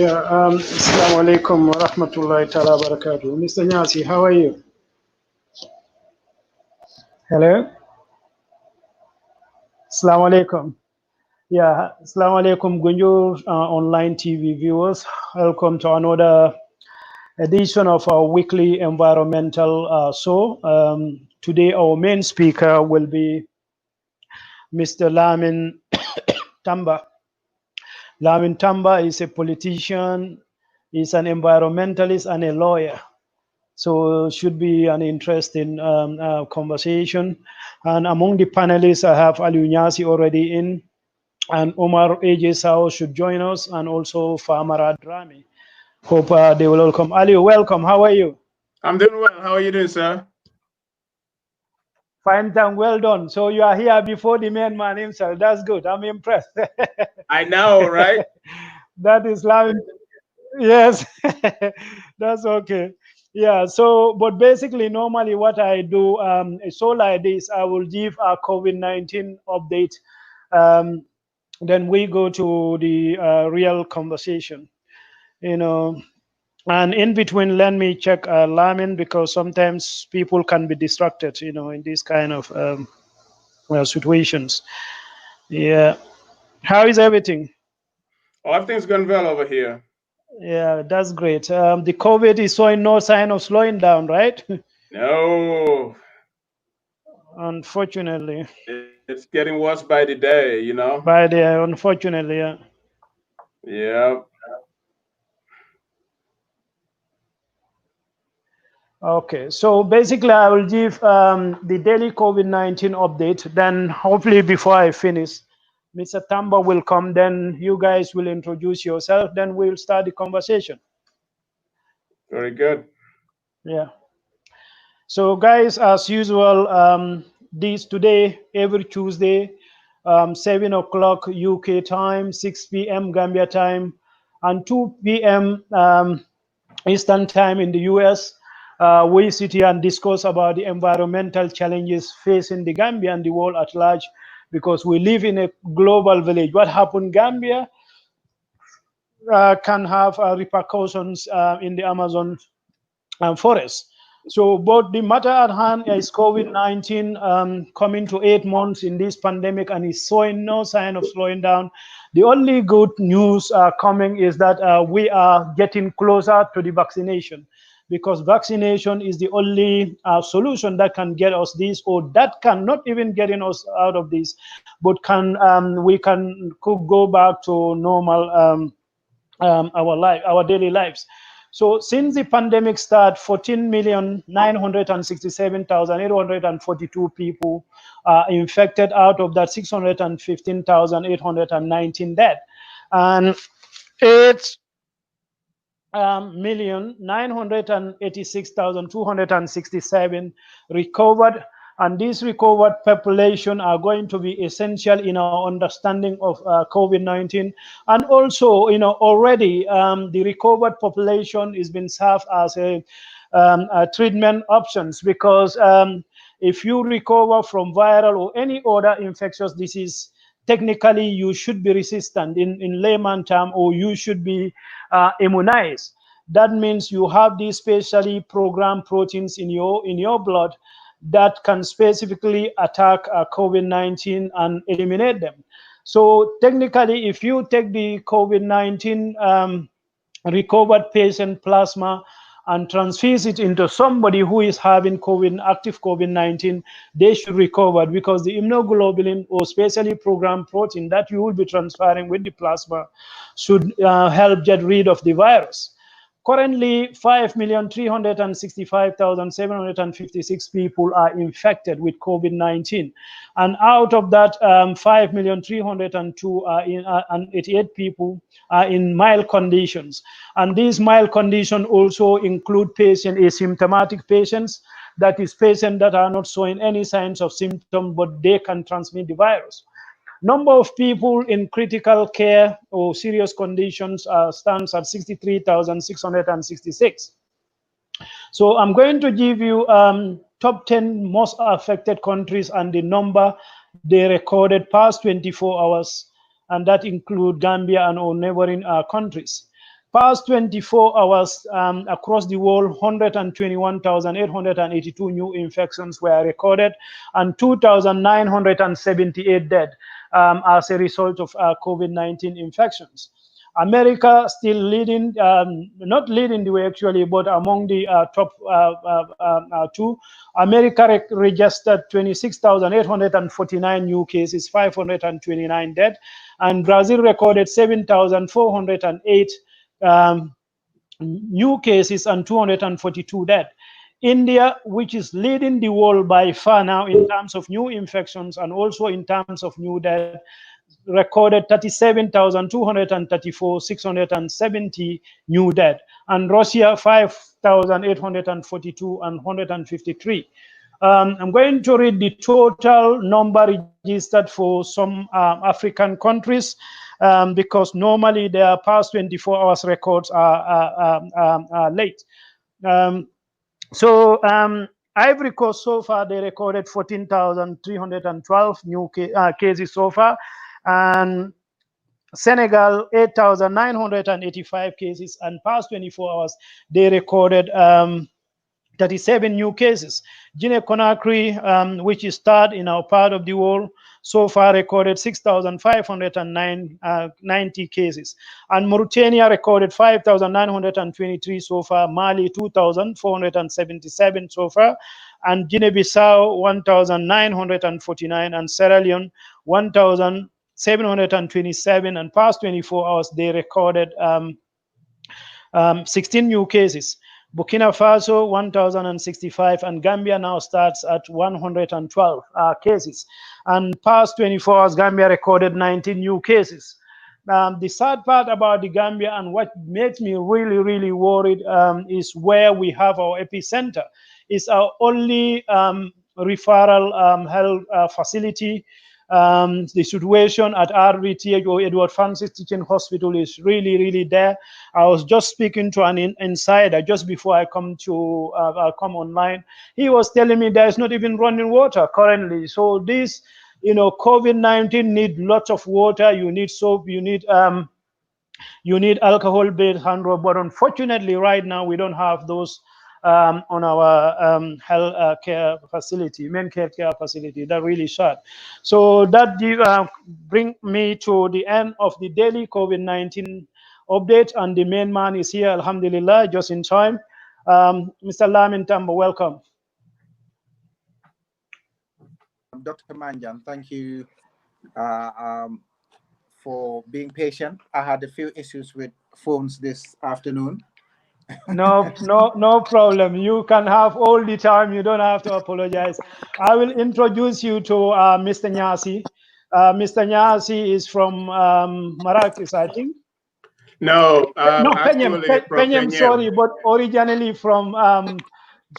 Yeah, Assalamu alaikum wa rahmatullahi ta'ala wa barakatuh. Mr. Nyansi, how are you? Hello? Assalamu alaikum. Yeah, Assalamu alaikum, Gunjo online TV viewers. Welcome to another edition of our weekly environmental show. Today, our main speaker will be Mr. Lamin Tamba. Lamin Tamba is a politician, is an environmentalist, and a lawyer. So should be an interesting conversation. And among the panelists, I have Ali Nyansi already in, and Omar AJ Sao should join us, and also Farmara Drami. Hope they will all come. Ali, welcome. How are you? I'm doing well. How are you doing, sir? Fine, thank. Well done. So you are here before the main man himself. That's good. I'm impressed. I know, right? That is Lamin. Yes, that's okay. Yeah, so, but basically, normally what I do, so like this, I will give a COVID-19 update. Then we go to the real conversation, you know. And in between, let me check Lamin, because sometimes people can be distracted, in these kind of situations. Yeah. How is everything? Oh, everything's going well over here. Yeah, that's great. The COVID is showing no sign of slowing down, right? No. Unfortunately. It's getting worse by the day, Unfortunately, yeah. Yeah. Okay, so basically I will give the daily COVID-19 update. Then hopefully before I finish, Mr. Tamba will come. Then you guys will introduce yourself. Then we'll start the conversation. Very good. Yeah. So guys, as usual, today, every Tuesday, 7 o'clock UK time, 6 p.m. Gambia time, and 2 p.m. Eastern time in the US, we sit here and discuss about the environmental challenges facing the Gambia and the world at large, because we live in a global village. What happened in Gambia can have repercussions in the Amazon forest. So, but the matter at hand is COVID-19 coming to 8 months in this pandemic, and is showing no sign of slowing down. The only good news coming is that we are getting closer to the vaccination, because vaccination is the only solution that can get us this, or that can not even getting us out of this, but could go back to normal our daily lives. So since the pandemic started, 14,967,842 people are infected. Out of that, 615,819 dead, and 8,986,267 recovered. And these recovered population are going to be essential in our understanding of COVID-19. And also, already the recovered population is being served as a treatment options, because if you recover from viral or any other infectious disease, technically you should be resistant in layman term, or you should be immunized. That means you have these specially programmed proteins in your blood that can specifically attack COVID-19 and eliminate them. So technically, if you take the COVID-19 recovered patient plasma and transfuse it into somebody who is having active COVID-19, they should recover, because the immunoglobulin, or specially programmed protein that you will be transferring with the plasma, should help get rid of the virus. Currently, 5,365,756 people are infected with COVID-19. And out of that, 5,302,088 people are in mild conditions. And these mild conditions also include asymptomatic patients, that is, patients that are not showing any signs of symptoms, but they can transmit the virus. Number of people in critical care or serious conditions stands at 63,666. So I'm going to give you top 10 most affected countries and the number they recorded past 24 hours, and that include Gambia and our neighboring countries. Past 24 hours across the world, 121,882 new infections were recorded and 2,978 dead as a result of COVID-19 infections. America still leading, not leading the way actually, but among the top two. America registered 26,849 new cases, 529 dead, and Brazil recorded 7,408 new cases and 242 dead. India, which is leading the world by far now in terms of new infections and also in terms of new death, recorded 37,234, 670 new dead, and Russia 5,842 and 153. I'm going to read the total number registered for some African countries because normally their past 24 hours records are late. Ivory Coast so far they recorded 14,312 new cases so far, and Senegal 8,985 cases, and past 24 hours they recorded 37 new cases. Guinea-Conakry, which is third in our part of the world, so far recorded 6,590 cases. And Mauritania recorded 5,923 so far, Mali 2,477 so far, and Guinea-Bissau 1,949, and Sierra Leone 1,727, and past 24 hours they recorded 16 new cases. Burkina Faso 1,065, and Gambia now starts at 112 cases. And past 24 hours, Gambia recorded 19 new cases. The sad part about the Gambia and what makes me really, really worried is where we have our epicenter. It's our only referral health facility. The situation at RVTH or Edward Francis Teaching Hospital is really, really there. I was just speaking to an insider just before I come online. He was telling me there's not even running water currently. So this, COVID-19 need lots of water. You need soap. You need alcohol-based hand rub. But unfortunately, right now we don't have those on our health care facility, main care facility. That really sad. So that bring me to the end of the daily COVID-19 update, and the main man is here, alhamdulillah, just in time. Mr. Lamin Tamba, welcome. Dr. Manjan, thank you for being patient. I had a few issues with phones this afternoon. No problem. You can have all the time. You don't have to apologize. I will introduce you to Mr. Nyansi. Mr. Nyansi is from Marrakech, I think. No, No, actually from Penyem, sorry, but originally from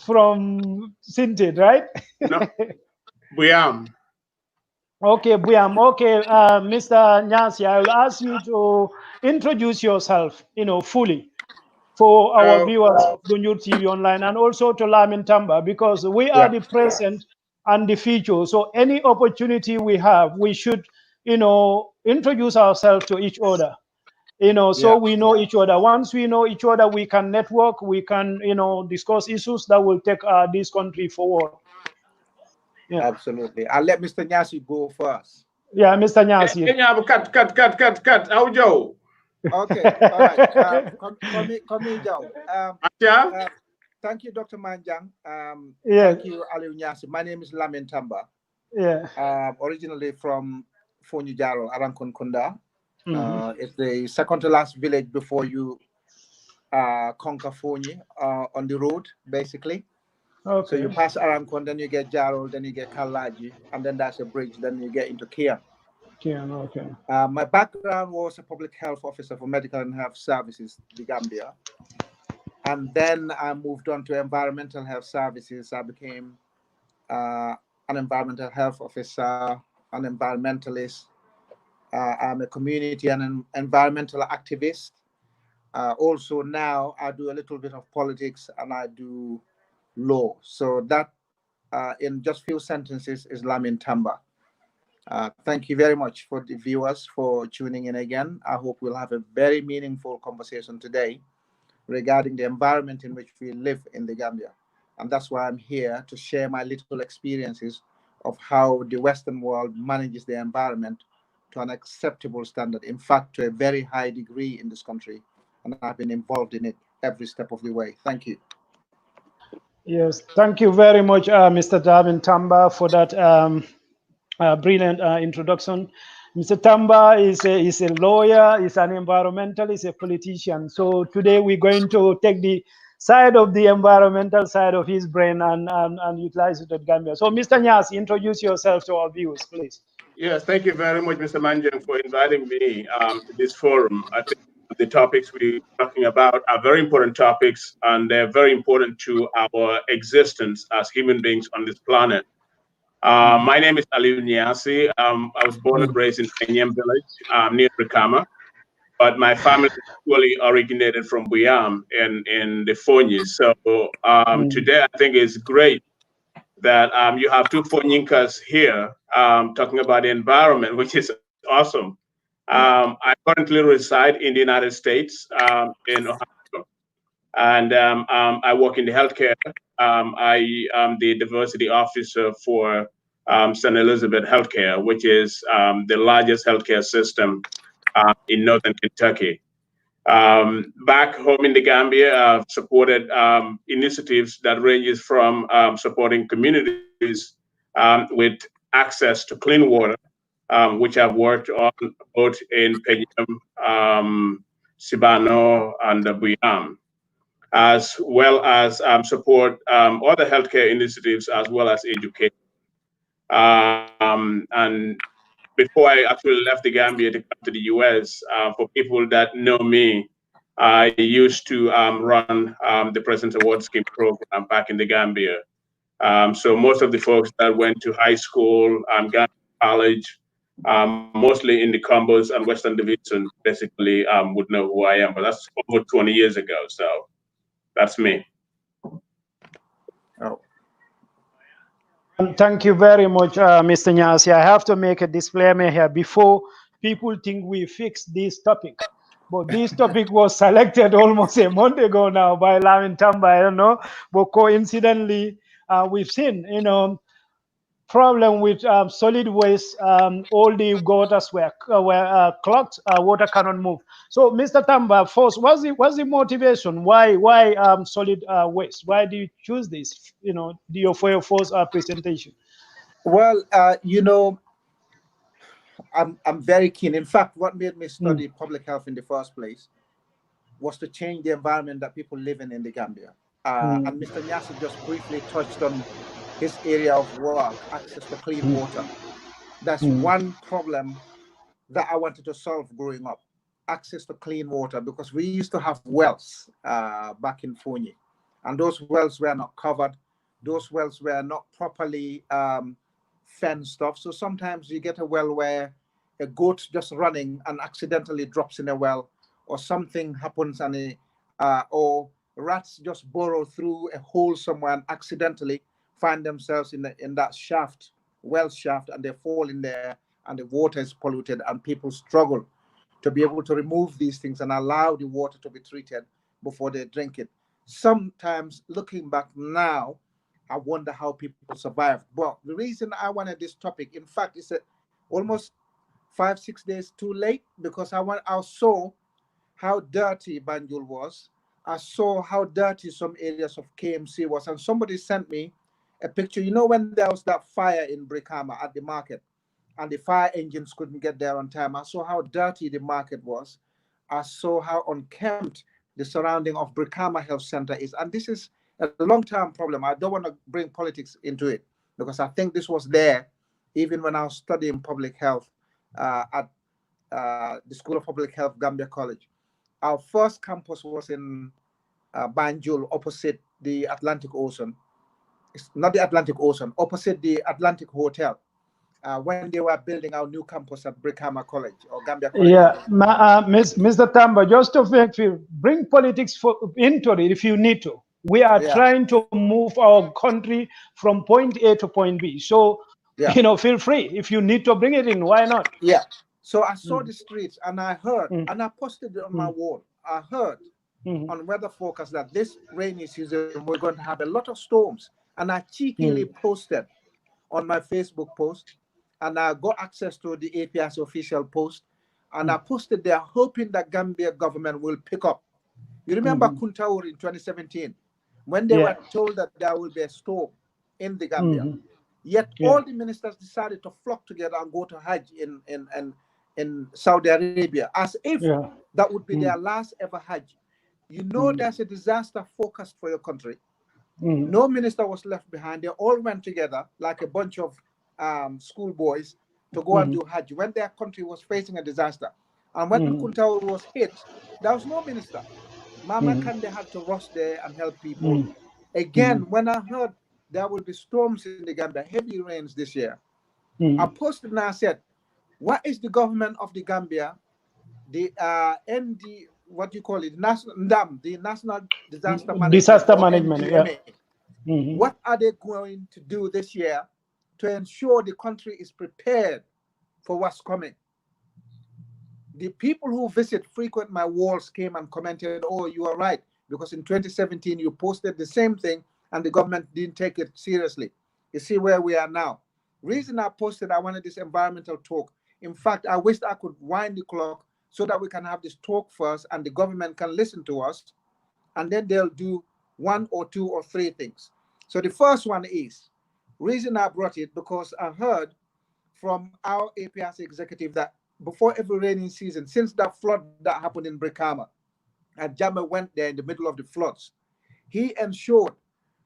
Sintit, right? No, Buyam. Okay, Buyam. Okay, Mr. Nyansi, I will ask you to introduce yourself, fully, for our viewers of Dunjur TV Online, and also to Lamin Tamba, because we are the present and the future. So any opportunity we have, we should, introduce ourselves to each other, so we know each other. Once we know each other, we can network, we can, discuss issues that will take this country forward. Yeah. Absolutely. I'll let Mr. Nyasi go first. Yeah, Mr. Nyasi. Cut. How Joe? Okay, all right. Come in, Joe. Thank you, Dr. Manjang. Thank you, Ali Nyansi. My name is Lamin Tamba. Yeah. Originally from Fonyi Jaro, Arankon Kunda. It's the second to last village before you conquer Fonyi on the road, basically. Okay. So you pass Arankon, then you get Jaro, then you get Kalaji, and then that's a bridge, then you get into Kian. Okay. My background was a public health officer for medical and health services, the Gambia. And then I moved on to environmental health services. I became an environmental health officer, an environmentalist. I'm a community and an environmental activist. Also now I do a little bit of politics and I do law. So that in just few sentences is Lamin Tamba. Thank you very much for the viewers for tuning in again. I hope we'll have a very meaningful conversation today regarding the environment in which we live in the Gambia. And that's why I'm here to share my little experiences of how the Western world manages the environment to an acceptable standard. In fact, to a very high degree in this country. And I've been involved in it every step of the way. Thank you. Yes, thank you very much, Mr. Lamin Tamba, for that brilliant introduction. Mr. Tamba is a lawyer, is an environmentalist, a politician. So today we're going to take the side of the environmental side of his brain and utilize it at Gambia. So Mr. Nyasi, introduce yourself to our viewers, please. Yes, thank you very much, Mr. Manjang, for inviting me to this forum. I think the topics we're talking about are very important topics, and they're very important to our existence as human beings on this planet. My name is Ali Nyansi. I was born and raised in Penyem village near Brikama, but my family actually originated from Buyam in the Fonyis. So today I think it's great that you have two Fonyinkas here talking about the environment, which is awesome. I currently reside in the United States in Ohio, and I work in the healthcare. I am the diversity officer for St. Elizabeth Healthcare, which is the largest healthcare system in northern Kentucky. Back home in the Gambia, I've supported initiatives that ranges from supporting communities with access to clean water, which I've worked on both in Penyam, Sibano, and Buyam, as well as support other healthcare initiatives as well as education. And before I actually left the Gambia to come to the US, for people that know me, I used to run the President's Award Scheme program back in the Gambia. So most of the folks that went to high school, Gambia College, mostly in the Combos and Western Division, basically would know who I am. But that's over 20 years ago. So that's me. Oh. Thank you very much, Mr. Nyasi. I have to make a disclaimer here before people think we fixed this topic. But this topic was selected almost a month ago now by Lamin Tamba. I don't know, but coincidentally, we've seen, problem with solid waste. All the gutters were clogged. Water cannot move. So, Mr. Tamba, first, what's the motivation? Why solid waste? Why do you choose this? For your first presentation. Well, I'm very keen. In fact, what made me study public health in the first place was to change the environment that people live in the Gambia. And Mr. Nyasi just briefly touched on his area of work, access to clean water. That's one problem that I wanted to solve growing up, access to clean water, because we used to have wells back in Fonyi, and those wells were not covered. Those wells were not properly fenced off. So sometimes you get a well where a goat just running and accidentally drops in a well, or something happens and or rats just burrow through a hole somewhere and accidentally find themselves in that shaft, well shaft, and they fall in there and the water is polluted, and people struggle to be able to remove these things and allow the water to be treated before they drink it. Sometimes looking back now, I wonder how people survived. But the reason I wanted this topic, in fact, it's almost 5-6 days too late, because I saw how dirty Banjul was. I saw how dirty some areas of KMC was, and somebody sent me a picture. When there was that fire in Brikama at the market, and the fire engines couldn't get there on time, I saw how dirty the market was. I saw how unkempt the surrounding of Brikama Health Center is. And this is a long-term problem. I don't want to bring politics into it, because I think this was there even when I was studying public health at the School of Public Health, Gambia College. Our first campus was in Banjul, opposite the Atlantic Ocean. It's not the Atlantic Ocean, opposite the Atlantic Hotel, when they were building our new campus at Brikama College or Gambia College. Yeah, Mr. Tamba, just to make you bring politics into it if you need to. We are trying to move our country from point A to point B. So Yeah. feel free. If you need to bring it in, why not? Yeah. So I saw Mm, the streets and I heard, mm, and I posted it on my mm, wall. I heard mm, on weather forecast that this rainy season we're going to have a lot of storms. And I cheekily mm, posted on my Facebook post, and I got access to the APS official post, and I mm, posted there hoping that Gambia government will pick up. You remember mm. Kuntaur in 2017 when they Yeah. were told that there will be a storm in the Gambia. Mm, Yet yeah. all the ministers decided to flock together and go to Hajj in Saudi Arabia, as if Yeah. that would be their Mm, last ever Hajj. You know, mm, there's a disaster forecast for your country. mm, No minister was left behind. They all went together like a bunch of schoolboys to go and mm, do Hajj when their country was facing a disaster. And when mm, Kuntaur was hit, there was no minister. Mama mm, Kande had to rush there and help people. mm, Again, mm, when I heard there will be storms in the Gambia, heavy rains this year, I mm. posted and I said, what is the government of the Gambia, the ND, what do you call it, national NDAM, the National Disaster Management, Disaster or management. Yeah. NDMA? Mm, What are they going to do this year to ensure the country is prepared for what's coming? The people who visit frequent my walls came and commented, oh, you are right, because in 2017 you posted the same thing and the government didn't take it seriously. You see where we are now. Reason I posted, I wanted this environmental talk. In fact, I wished I could wind the clock so that we can have this talk first and the government can listen to us, and then they'll do one or two or three things. So the first one is, reason I brought it because I heard from our APS executive that before every rainy season, since that flood that happened in Brikama, and Jama went there in the middle of the floods, he ensured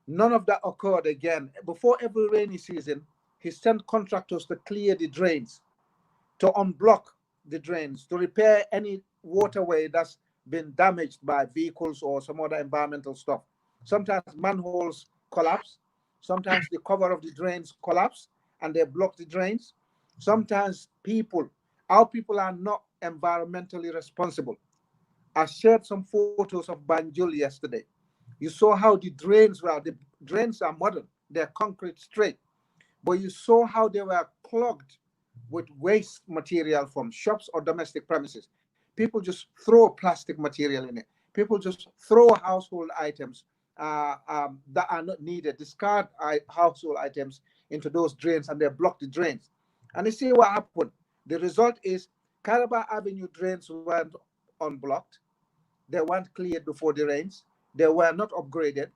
none of that occurred again. Before every rainy season, he sent contractors to clear the drains, to unblock the drains, to repair any waterway that's been damaged by vehicles or some other environmental stuff. Sometimes manholes collapse. Sometimes the cover of the drains collapse and they block the drains. Sometimes our people are not environmentally responsible. I shared some photos of Banjul yesterday. You saw how the drains were. The drains are modern. They're concrete straight. But you saw how they were clogged with waste material from shops or domestic premises. People just throw plastic material in it. People just throw household items that are not needed, discard household items into those drains, and they block the drains. And you see what happened. The result is Calabar Avenue drains weren't unblocked. They weren't cleared before the rains. They were not upgraded.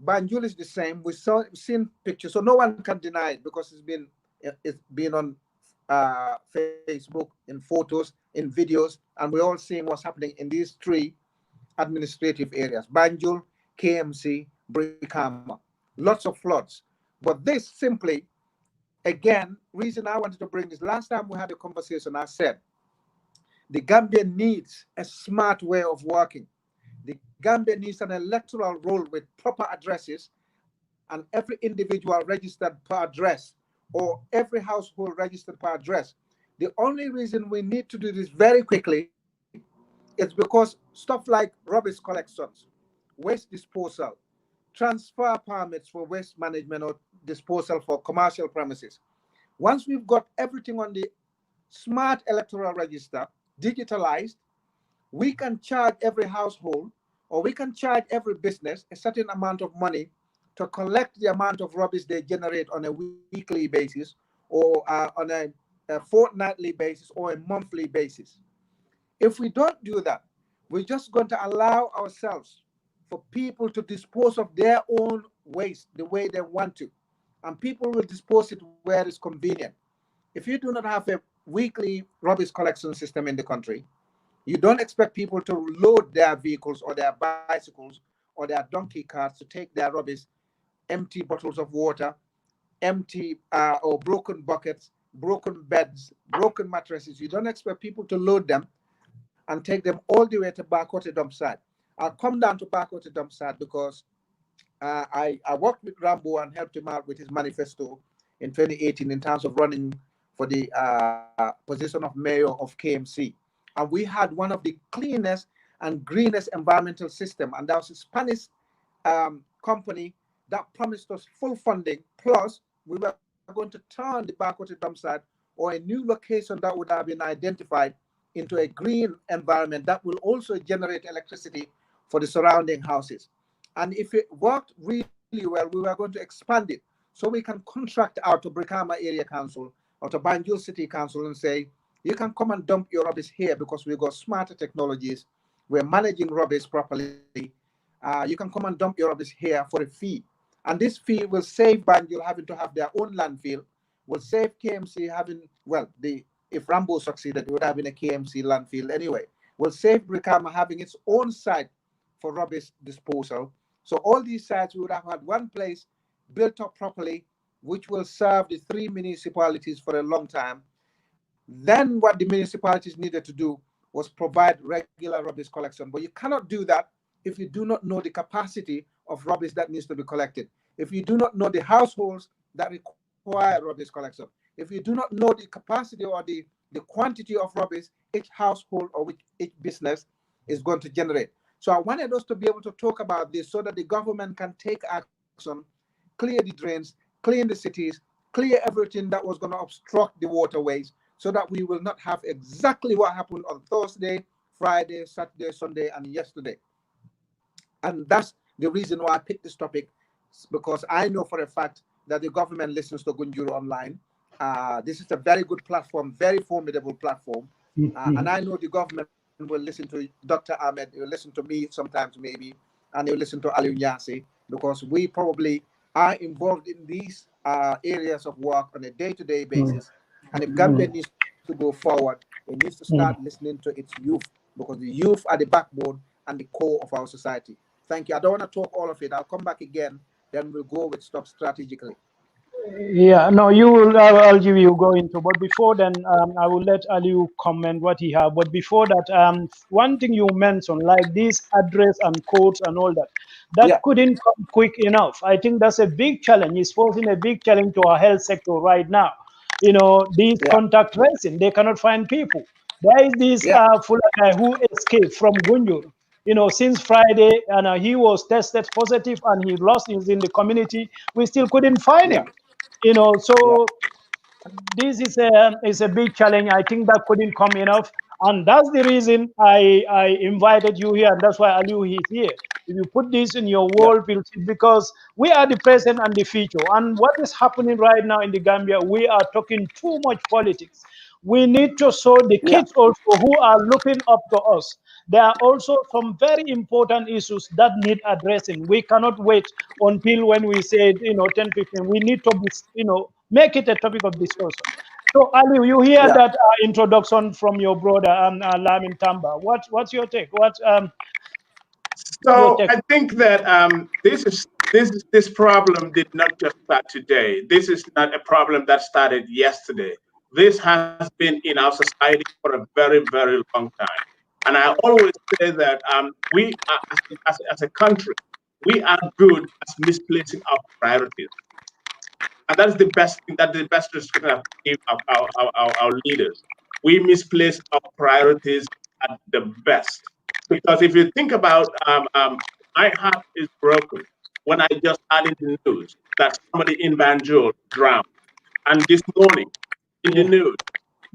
Banjul is the same. We've seen pictures, so no one can deny it because it's been on Facebook, in photos, in videos, and we're all seeing what's happening in these three administrative areas: Banjul, KMC, Brikama. Lots of floods. But this simply, again, reason I wanted to bring this. Last time we had a conversation, I said the Gambia needs a smart way of working. The Gambia needs an electoral roll with proper addresses and every individual registered per address, or every household registered per address. The only reason we need to do this very quickly is because stuff like rubbish collections, waste disposal, transfer permits for waste management or disposal for commercial premises. Once we've got everything on the smart electoral register digitalized, we can charge every household or we can charge every business a certain amount of money to collect the amount of rubbish they generate on a weekly basis, or on a fortnightly basis, or a monthly basis. If we don't do that, we're just going to allow ourselves for people to dispose of their own waste the way they want to. And people will dispose it where it's convenient. If you do not have a weekly rubbish collection system in the country, you don't expect people to load their vehicles or their bicycles or their donkey carts to take their rubbish, empty bottles of water, empty or broken buckets, broken beds, broken mattresses. You don't expect people to load them and take them all the way to Barcote dump site. I'll come down to Barcote dump site because I worked with Rambo and helped him out with his manifesto in 2018 in terms of running for the position of mayor of KMC. And we had one of the cleanest and greenest environmental system. And that was a Spanish company that promised us full funding. Plus, we were going to turn the Bakote dump site or a new location that would have been identified into a green environment that will also generate electricity for the surrounding houses. And if it worked really well, we were going to expand it so we can contract out to Brikama Area Council or to Banjul City Council and say, you can come and dump your rubbish here because we've got smarter technologies. We're managing rubbish properly. You can come and dump your rubbish here for a fee. And this fee will save Banjul having to have their own landfill, will save KMC having, well, if Rambo succeeded, it would have been a KMC landfill anyway. Will save Brikama having its own site for rubbish disposal. So all these sites, we would have had one place built up properly, which will serve the 3 municipalities for a long time. Then what the municipalities needed to do was provide regular rubbish collection. But you cannot do that if you do not know the capacity of rubbish that needs to be collected. If you do not know the households that require rubbish collection. If you do not know the capacity or the quantity of rubbish each household or which each business is going to generate. So I wanted us to be able to talk about this so that the government can take action, clear the drains, clean the cities, clear everything that was going to obstruct the waterways, so that we will not have exactly what happened on Thursday, Friday, Saturday, Sunday, and yesterday. And that's the reason why I picked this topic, because I know for a fact that the government listens to Gunjuru Online. This is a very good platform, very formidable platform. And I know the government will listen to Dr. Ahmed, he will listen to me sometimes maybe, and he will listen to Ali Nyansi, because we probably are involved in these areas of work on a day-to-day basis. And if Gambia needs to go forward, it needs to start listening to its youth, because the youth are the backbone and the core of our society. Thank you. I don't want to talk all of it. I'll come back again, then we'll go with stuff strategically. Yeah, no, you will. I'll give you go into. But before then, I will let Aliu comment what he have. But before that, one thing you mentioned, like this address and codes and all that, that Yeah. couldn't come quick enough. I think that's a big challenge. It's posing a big challenge to our health sector right now. You know, these Yeah. contact tracing, they cannot find people. There is this Yeah. Fula guy who escaped from Gunjur, you know, since Friday, and he was tested positive and he lost his in the community. We still couldn't find Yeah. him, you know. Yeah. So this is a big challenge. I think that couldn't come enough, and that's the reason I invited you here, and that's why Aliu is here. If you put this in your Yeah. world, because we are the present and the future, and what is happening right now in the Gambia, we are talking too much politics. We need to show the Yeah. kids also who are looking up to us. There are also some very important issues that need addressing. We cannot wait until when we say, 10, 15. We need to be, make it a topic of discussion. So, Ali, you hear Yeah. that introduction from your brother, Lamin Tamba. What's your take? What's your So take? I think that this problem did not just start today. This is not a problem that started yesterday. This has been in our society for a very, very long time. And I always say that we are, as a country, we are good at misplacing our priorities. And that is the best thing, that's the best description I can give our leaders. We misplace our priorities at the best. Because if you think about my heart is broken when I just heard in the news that somebody in Banjul drowned. And this morning in the Yeah. news,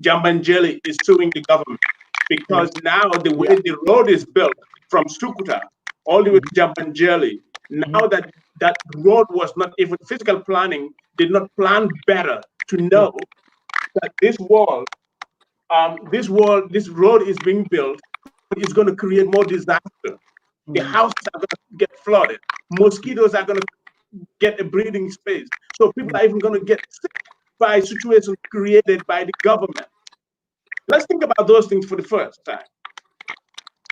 Jambanjeli is suing the government Yeah. because now the way Yeah. the road is built from Sukuta all the way to Jambanjeli, Mhm. now that road was not even physical planning, did not plan better to Yeah. know that this road is being built, but it's going to create more disaster. The Mhm. houses are going to get flooded. Mosquitoes are going to get a breathing space. So people Yeah. are even going to get sick by situations created by the government. Let's think about those things for the first time.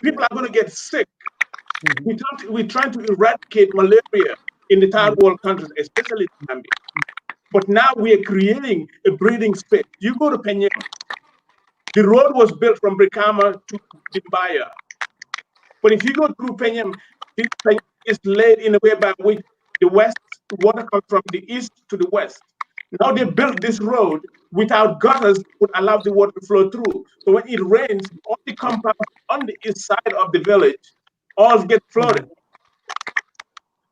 People are going to get sick. Mhm. We're trying to eradicate malaria in the third world countries, especially Zambia. But now we are creating a breathing space. You go to Penyem, the road was built from Brikama to Dimbaya. But if you go through Penyem, Penyem is laid in a way by which the west water comes from the east to the west. Now they built this road without gutters that would allow the water to flow through. So when it rains, all the compounds on the east side of the village all get flooded.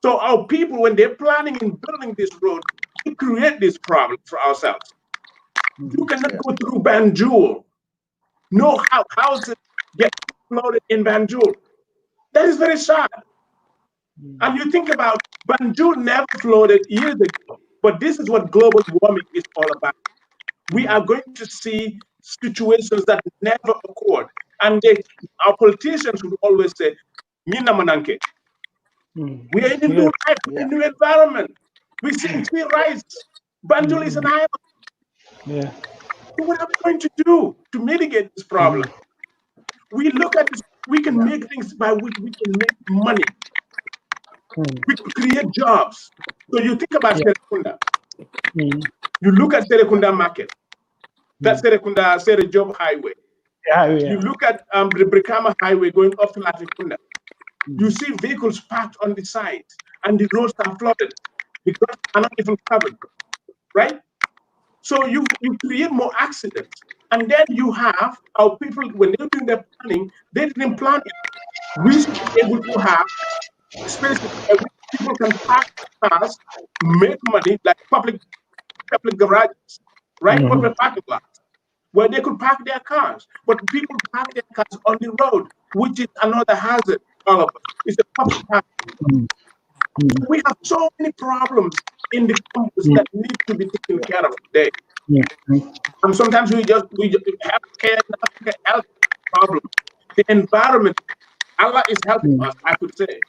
So our people, when they're planning and building this road, we create this problem for ourselves. You cannot go through Banjul. No houses get flooded in Banjul. That is very sad. And you think about Banjul never flooded years ago, but this is what global warming is all about. We are going to see situations that never occurred. And our politicians would always say, "Mina mananke." We are in a new life, a new environment. We're seeing sea rise. Banjul is an island. Yeah. So what are we going to do to mitigate this problem? We look at this, we can make things by which we can make money. We could create jobs. So you think about Serekunda. You look at Serekunda market. That's Serekunda Sere Job Highway. You look at the Brikama Highway going up to Latikunda. You see vehicles parked on the sides and the roads are flooded because they are not even covered, right? So you create more accidents. And then you have our people, when they're doing their planning, they didn't plan it. We should be able to have spaces where people can park their cars, make money, like public garages, right? Public parking lots, where they could park their cars. But people park their cars on the road, which is another hazard, all of us. It's a public hazard. We have so many problems in the campus that need to be taken care of today. And sometimes we just health problems. The environment, Allah is helping us, I could say.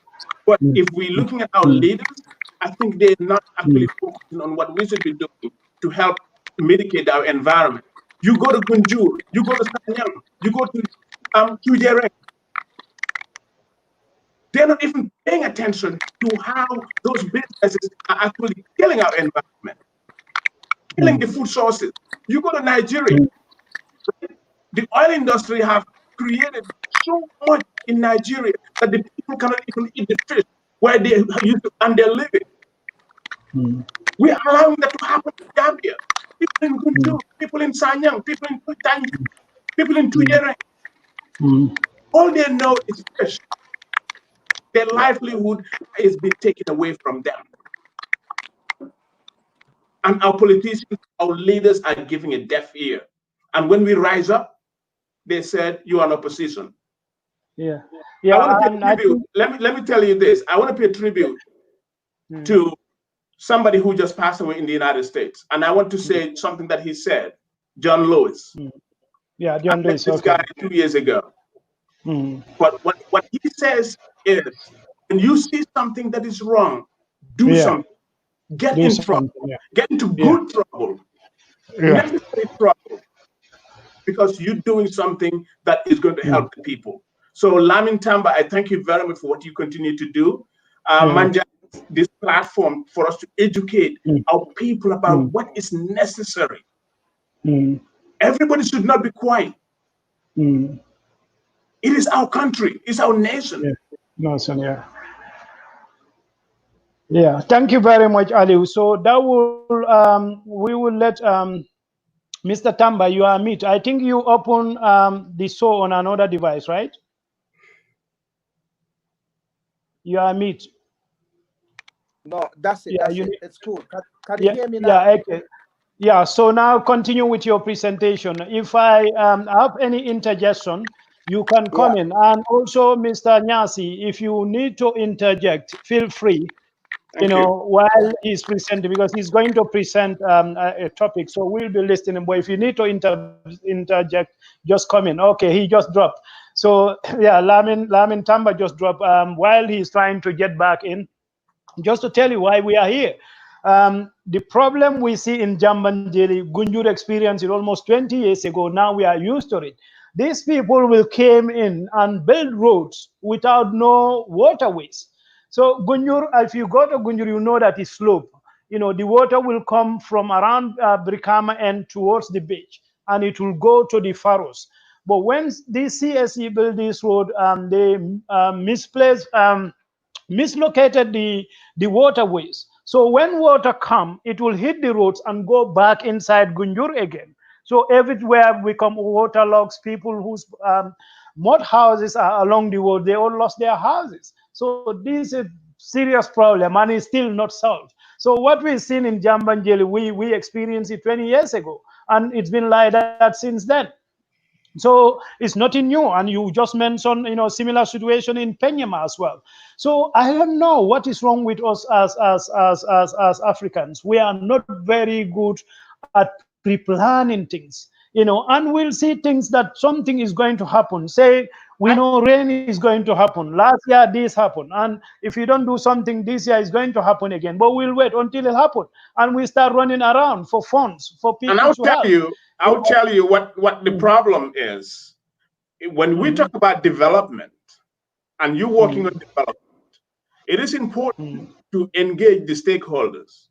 But if we're looking at our leaders, I think they're not actually focusing on what we should be doing to help mitigate our environment. You go to Gunjur, you go to Sanyang, you go to Tujere. They're not even paying attention to how those businesses are actually killing our environment, killing the food sources. You go to Nigeria, the oil industry have created so much in Nigeria that the people cannot even eat the fish where they used to earn their living. We are allowing that to happen in Gambia. People in Gunjur, people in Sanyang, people in Tangi, people in Tujere. All they know is fish. Their livelihood is being taken away from them. And our politicians, our leaders are giving a deaf ear. And when we rise up, they said, "You are in opposition." Yeah. I want to pay tribute. Let me tell you this. I want to pay tribute to somebody who just passed away in the United States. And I want to say something that he said, John Lewis. Yeah, John Lewis. This guy 2 years ago. But what he says is, when you see something that is wrong, do something. Get in trouble. Get into good trouble. Necessary trouble. Because you're doing something that is going to help the people. So Lamin Tamba, I thank you very much for what you continue to do. Manja, this platform for us to educate our people about what is necessary. Everybody should not be quiet. It is our country. It's our nation. Yeah, thank you very much, Ali. So that will we will let Mr. Tamba, you are mute. I think you open the show on another device, right? You are mute. No, that's it. Yeah, That's it. It's cool. Can you hear me now? Yeah, okay. Yeah, so now continue with your presentation. If I have any interjection, you can comment. And also, Mr. Nyansi, if you need to interject, feel free. While he's presenting, because he's going to present a topic, so we'll be listening. But if you need to interject, just come in. Okay, he just dropped. So yeah, Lamin Tamba just dropped while he's trying to get back in. Just to tell you why we are here. The problem we see in Jambanjeli, Gunjur experienced it almost 20 years ago. Now we are used to it. These people will came in and build roads without no waterways. So Gunjur, if you go to Gunjur, you know that it's slope. The water will come from around Brikama and towards the beach, and it will go to the furrows. But when the CSE built this road, they mislocated the waterways. So when water come, it will hit the roads and go back inside Gunjur again. So everywhere become waterlogs. People whose mud houses are along the road, they all lost their houses. So this is serious problem and it's still not solved. So what we've seen in Jambanjeli, we experienced it 20 years ago, and it's been like that since then. So it's nothing new, and you just mentioned, similar situation in Penyama as well. So I don't know what is wrong with us as Africans. We are not very good at pre-planning things, and we'll see things that something is going to happen. Say we know rain is going to happen. Last year this happened, and if you don't do something this year, it's going to happen again. But we'll wait until it happens, and we start running around for funds for And people to help. I'll tell you what the problem is. When we talk about development and you working on development, it is important to engage the stakeholders.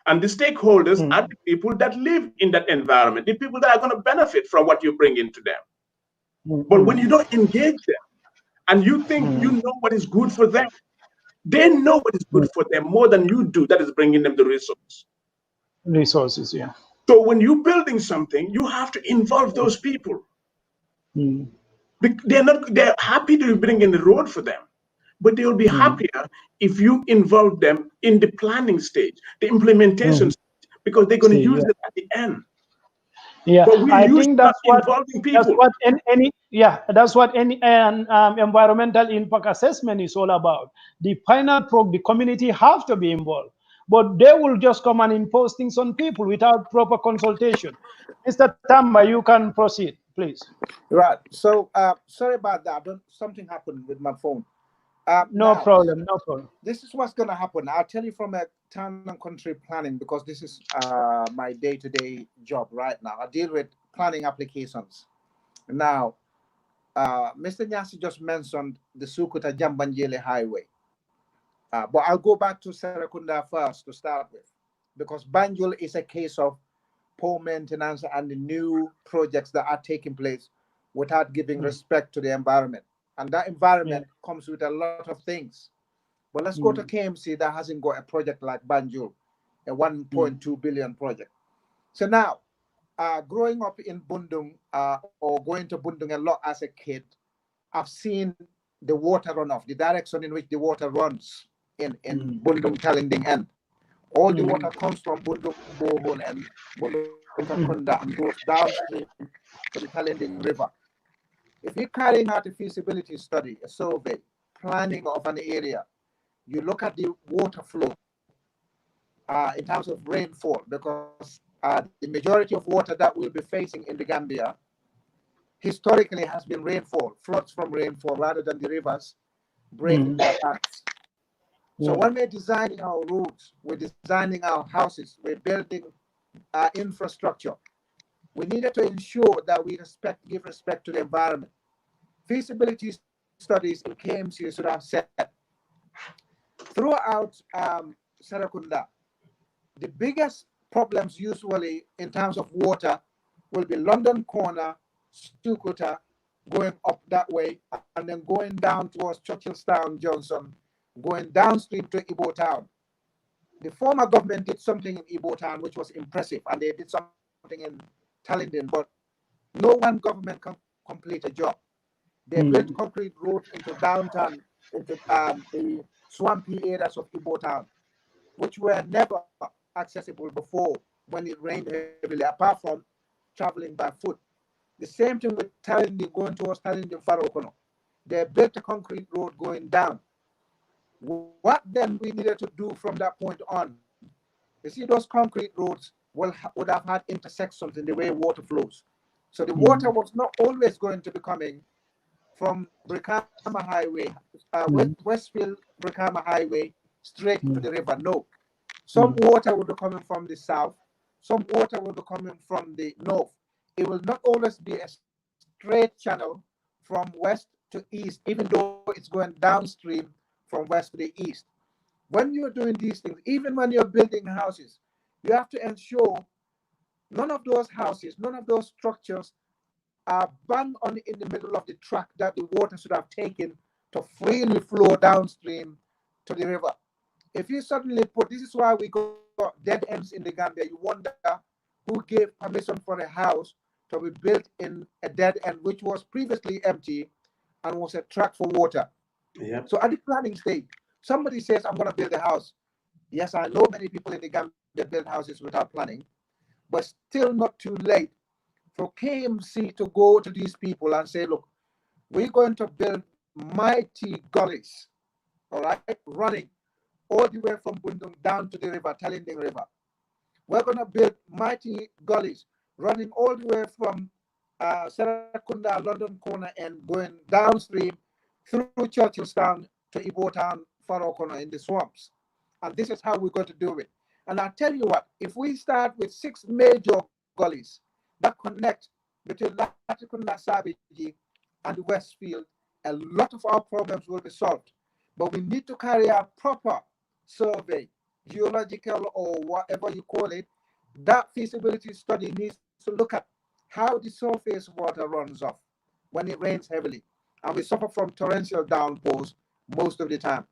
And the stakeholders are the people that live in that environment, the people that are going to benefit from what you bring into them. But when you don't engage them and you think you know what is good for them, they know what is good for them more than you do that is bringing them the resource. Resources, yeah. So when you're building something, you have to involve those people. They're happy to bring in the road for them, but they will be happier if you involve them in the planning stage, the implementation stage, because they're going to use it at the end. Yeah, But we're I usually think not involving people. that's what any environmental impact assessment is all about. The final the community have to be involved, but they will just come and impose things on people without proper consultation. Mr. Tamba, you can proceed, please. Right. So sorry about that. Something happened with my phone. No Now, problem, no problem. this is what's going to happen. I'll tell you from a town and country planning, because this is my day-to-day job right now. I deal with planning applications. Now, Mr. Nyansi just mentioned the Sukuta Jambanjele Highway. But I'll go back to Serekunda first to start with, because Banjul is a case of poor maintenance and the new projects that are taking place without giving respect to the environment. And that environment comes with a lot of things. But let's go to KMC that hasn't got a project like Banjul, a 1.2 billion project. So now, growing up in Bundung or going to Bundung a lot as a kid, I've seen the water runoff, the direction in which the water runs in Bundung Talinding end. All the water comes from Bundung Borehole and Bundung Kakunda and goes downstream to the Talinding River. If you're carrying out a feasibility study, a survey, planning of an area, you look at the water flow in terms of rainfall, because the majority of water that we'll be facing in the Gambia historically has been rainfall, floods from rainfall rather than the rivers breaking their banks. So when we're designing our roads, we're designing our houses, we're building infrastructure, we needed to ensure that we give respect to the environment. Feasibility studies in KMC should have said throughout Serekunda, the biggest problems usually in terms of water will be London Corner, Stukuta, going up that way, and then going down towards Churchillstown, Johnson, going downstream to Ibo Town. The former government did something in Ibo Town which was impressive, and they did something in Talindin, but no one government can complete a job. They built concrete roads into downtown, into the swampy areas of Ibo Town, which were never accessible before when it rained heavily, apart from traveling by foot. The same thing with Talindin, going towards Talindin Farokono. They built a concrete road going down. What then we needed to do from that point on? You see, those concrete roads would have had intersections in the way water flows. So the water was not always going to be coming from Brikama Highway, Westfield Brikama Highway, straight to the river. No. Some water will be coming from the south, some water will be coming from the north. It will not always be a straight channel from west to east, even though it's going downstream from west to the east. When you're doing these things, even when you're building houses, you have to ensure none of those houses, none of those structures are bang on in the middle of the track that the water should have taken to freely flow downstream to the river. If you suddenly put, this is why we got dead ends in the Gambia. You wonder who gave permission for a house to be built in a dead end, which was previously empty and was a track for water. So at the planning stage, somebody says, I'm going to build a house. Yes, I know many people in the Gambia build houses without planning, but still not too late for KMC to go to these people and say, look, we're going to build mighty gullies, all right, running all the way from Bundung down to the river, Talinding River. We're going to build mighty gullies running all the way from Serakunda, London Corner, and going downstream through Churchillstown to Ibo Town, Faro Corner in the swamps. And this is how we're going to do it. And I'll tell you what, if we start with 6 major gullies that connect between Latikunda, Sabiji, and the Westfield, a lot of our problems will be solved. But we need to carry out proper survey, geological or whatever you call it. That feasibility study needs to look at how the surface water runs off when it rains heavily. And we suffer from torrential downpours most of the time,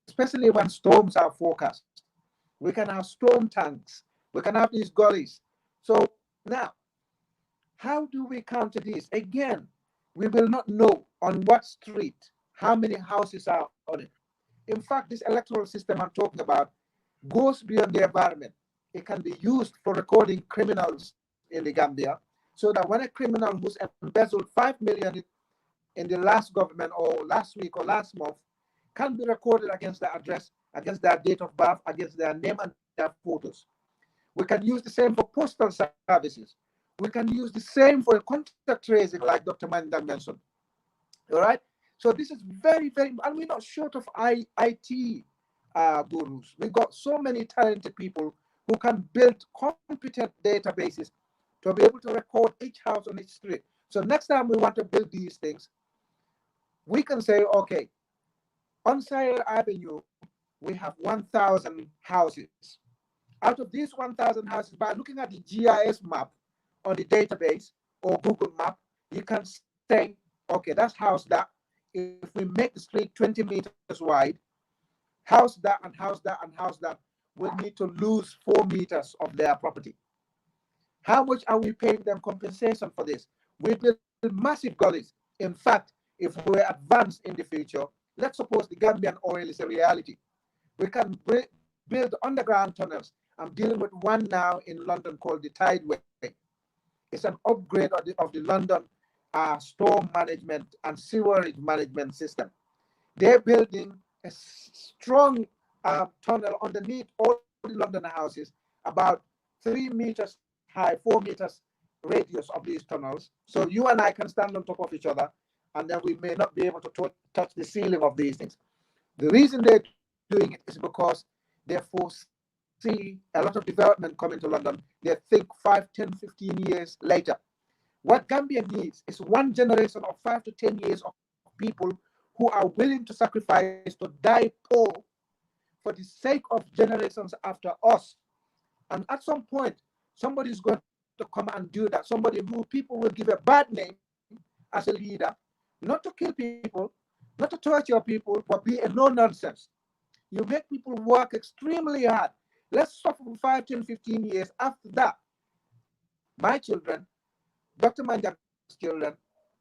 especially when storms are forecast. We can have storm tanks. We can have these gullies. So now, how do we counter this? Again, we will not know on what street, how many houses are on it. In fact, this electoral system I'm talking about goes beyond the environment. It can be used for recording criminals in the Gambia, so that when a criminal who's embezzled 5 million in the last government or last week or last month can be recorded against their address, against their date of birth, against their name and their photos. We can use the same for postal services. We can use the same for contact tracing, like Dr. Mandan mentioned. All right. So this is very, very, and we're not short of IT gurus. We've got so many talented people who can build competent databases to be able to record each house on each street. So next time we want to build these things, we can say, okay, on Sahel Avenue, we have 1,000 houses. Out of these 1,000 houses, by looking at the GIS map on the database or Google map, you can say, okay, that's house that. If we make the street 20 meters wide, house that and house that and house that will need to lose 4 meters of their property. How much are we paying them compensation for this? We build massive gullies. In fact, if we advance in the future, let's suppose the Gambian oil is a reality. We can build underground tunnels. I'm dealing with one now in London called the Tideway. It's an upgrade of the London storm management and sewerage management system. They're building a strong tunnel underneath all the London houses, about 3 meters high, 4 meters radius of these tunnels. So you and I can stand on top of each other, and then we may not be able to touch the ceiling of these things. The reason they're doing it is because they foresee a lot of development coming to London. They think 5, 10, 15 years later. What Gambia needs is one generation of 5 to 10 years of people who are willing to sacrifice, to die poor for the sake of generations after us. And at some point, somebody is going to come and do that. Somebody who people will give a bad name as a leader, not to kill people, not to torture people, but be a no-nonsense. You make people work extremely hard. Let's suffer for 5, 10, 15 years. After that, my children, Dr. Manjak's children,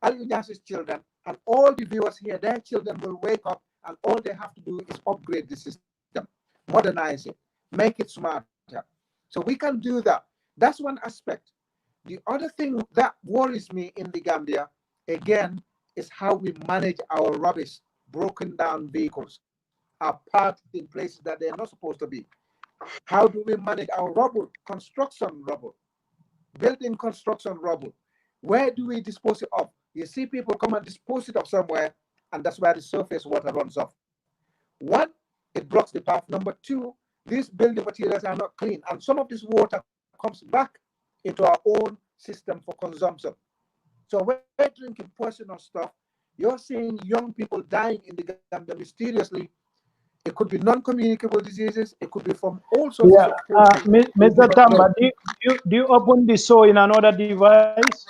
Ali Nyansi's children, and all the viewers here, their children will wake up, and all they have to do is upgrade the system, modernize it, make it smarter. So we can do that. That's one aspect. The other thing that worries me in the Gambia, again, is how we manage our rubbish, broken down vehicles, are parked in places that they're not supposed to be. How do we manage our rubble, construction rubble, building construction rubble? Where do we dispose it of? You see people come and dispose it of somewhere, and that's where the surface water runs off. One, it blocks the path. Number two, these building materials are not clean, and some of this water comes back into our own system for consumption. So when we're drinking poisonous stuff, you're seeing young people dying in the Gambia mysteriously. It could be non-communicable diseases. It could be from all sorts Yeah, of causes. Mr. Tamba, do you open the show in another device?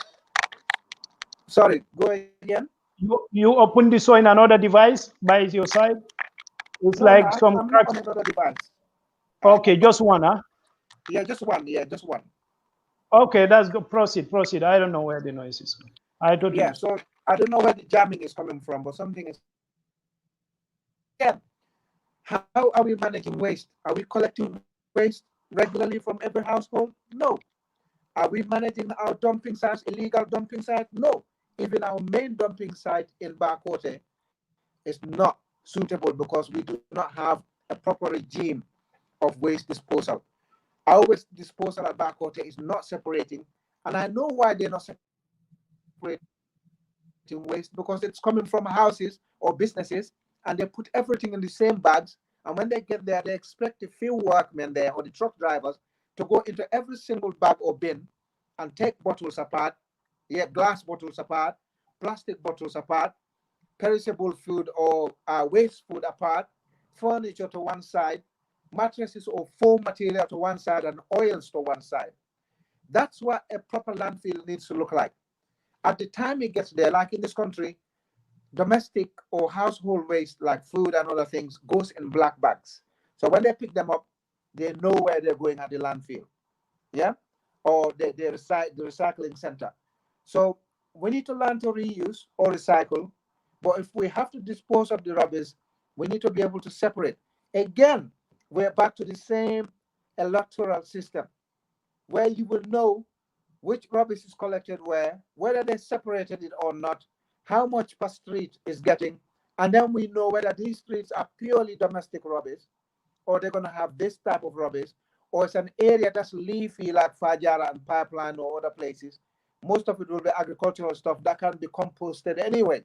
Sorry, go again. You open the show in another device by your side? It's No, like some I'm not cracks. on another device. Okay, just one, huh? Yeah, just one. Yeah, just one. Okay, that's good. Proceed. I don't know where the noise is. I don't Yeah, know. so I don't know where the jamming is coming from, but something is. Yeah, How are we managing waste? Are we collecting waste regularly from every household? No. Are we managing our dumping sites, illegal dumping sites? No. Even our main dumping site in Bakote is not suitable because we do not have a proper regime of waste disposal. Our waste disposal at Bakote is not separating. And I know why they're not separating waste, because it's coming from houses or businesses and they put everything in the same bags. And when they get there, they expect the few workmen there or the truck drivers to go into every single bag or bin and take bottles apart, yeah, glass bottles apart, plastic bottles apart, perishable food or waste food apart, furniture to one side, mattresses or foam material to one side, and oils to one side. That's what a proper landfill needs to look like. At the time it gets there, like in this country, domestic or household waste like food and other things goes in black bags. So when they pick them up, they know where they're going at the landfill, yeah, or the recycling center. So we need to learn to reuse or recycle. But if we have to dispose of the rubbish, we need to be able to separate. Again, we're back to the same electoral system where you will know which rubbish is collected where, whether they separated it or not, how much per street is getting, and then we know whether these streets are purely domestic rubbish or they're going to have this type of rubbish, or it's an area that's leafy like Fajara and Pipeline or other places. Most of it will be agricultural stuff that can be composted anyway.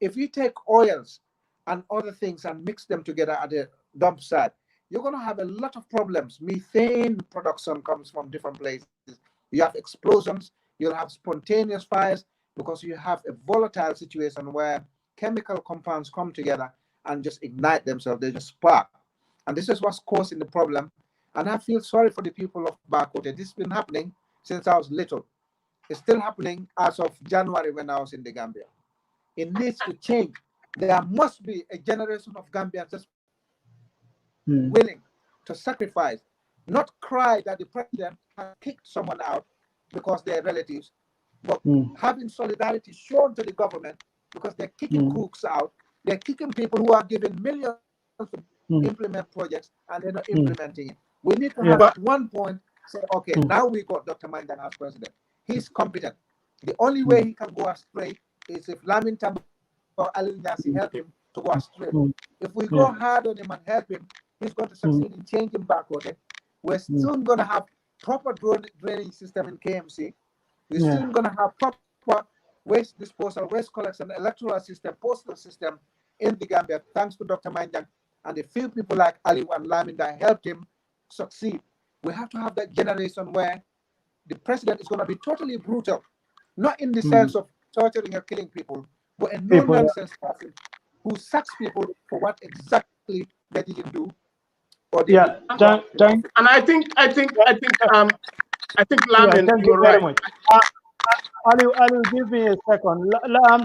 If you take oils and other things and mix them together at the dump site, you're going to have a lot of problems. Methane production comes from different places. You have explosions, you'll have spontaneous fires because you have a volatile situation where chemical compounds come together and just ignite themselves, they just spark. And this is what's causing the problem. And I feel sorry for the people of Bakote. This has been happening since I was little. It's still happening as of January when I was in the Gambia. It needs to change. There must be a generation of Gambians that's willing to sacrifice, not cry that the president has kicked someone out because they're relatives, but having solidarity shown to the government because they're kicking crooks out. They're kicking people who are given millions to implement projects and they're not implementing it. We need to have at one point say, okay, now we got Dr. Mandan as president. He's competent. The only way he can go astray is if Lamin Tamba or Ali Nyansi help him to go astray. If we go hard on him and help him, he's going to succeed in changing Bakote. We're soon going to have proper drainage system in KMC. We're soon going to have proper waste disposal, waste collection, electoral system, postal system in the Gambia, thanks to Dr. Manjang and the few people like Ali and Lamin that helped him succeed. We have to have that generation where the president is going to be totally brutal, not in the sense of torturing or killing people, but a no-nonsense person who sacks people for what exactly they didn't do. Or they did. And I think Lamin, thank you you're very right. much. Ali, give me a second.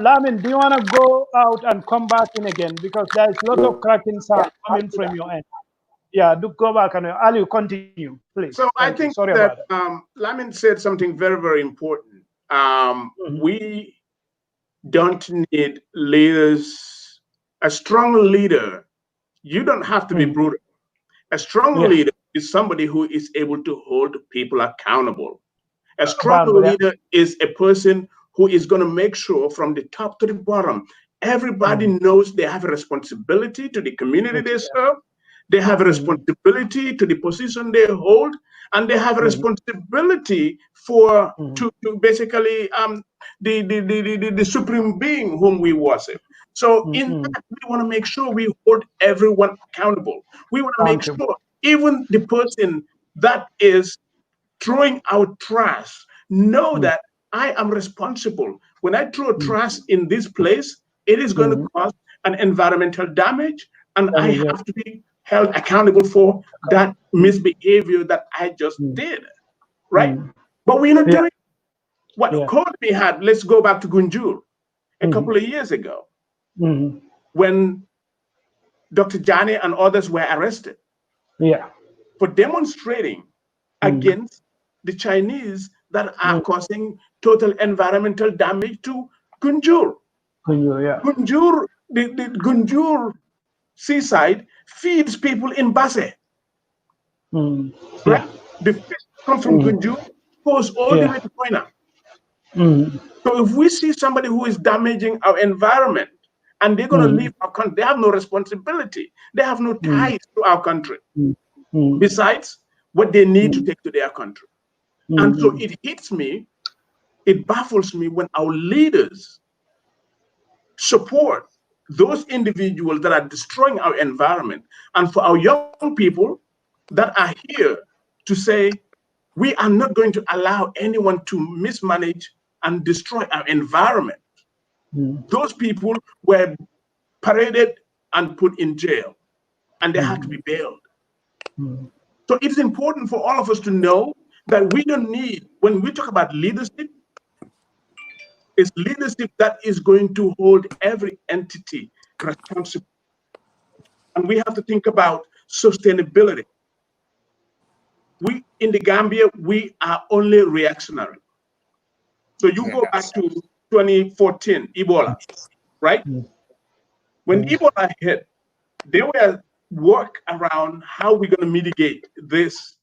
Lamin, do you want to go out and come back in again? Because there's a lot of cracking sound coming from your end. Yeah, do go back and Ali, continue, please. So I think Sorry that about that. Lamin said something very, very important. We don't need leaders. A strong leader, you don't have to be brutal. A strong leader is somebody who is able to hold people accountable. A strong leader is a person who is going to make sure from the top to the bottom, everybody knows they have a responsibility to the community they serve. They have a responsibility to the position they hold, and they have a responsibility for to basically the supreme being whom we worship. So in that, we want to make sure we hold everyone accountable. We want to make sure even the person that is throwing out trash know that I am responsible. When I throw trash in this place, it is going to cause an environmental damage, and I have to be held accountable for that misbehavior that I just did, right? But we're not doing what Courtney had. Let's go back to Gunjur a couple of years ago when Dr. Jani and others were arrested for demonstrating against the Chinese that are causing total environmental damage to Gunjur. Gunjur, the Gunjur seaside feeds people in Basse. Yeah. Right? The fish come from Gunjur, goes all the way to Koina. So if we see somebody who is damaging our environment and they're going to leave our country, they have no responsibility. They have no ties to our country. Besides what they need to take to their country. And so it hits me, it baffles me when our leaders support those individuals that are destroying our environment. And for our young people that are here to say, we are not going to allow anyone to mismanage and destroy our environment. Those people were paraded and put in jail, and they had to be bailed. So it's important for all of us to know that we don't need, when we talk about leadership, it's leadership that is going to hold every entity responsible. And we have to think about sustainability. We, in the Gambia, we are only reactionary. So you go back to 2014, Ebola, right? When Ebola hit, they were work around how we're going to mitigate this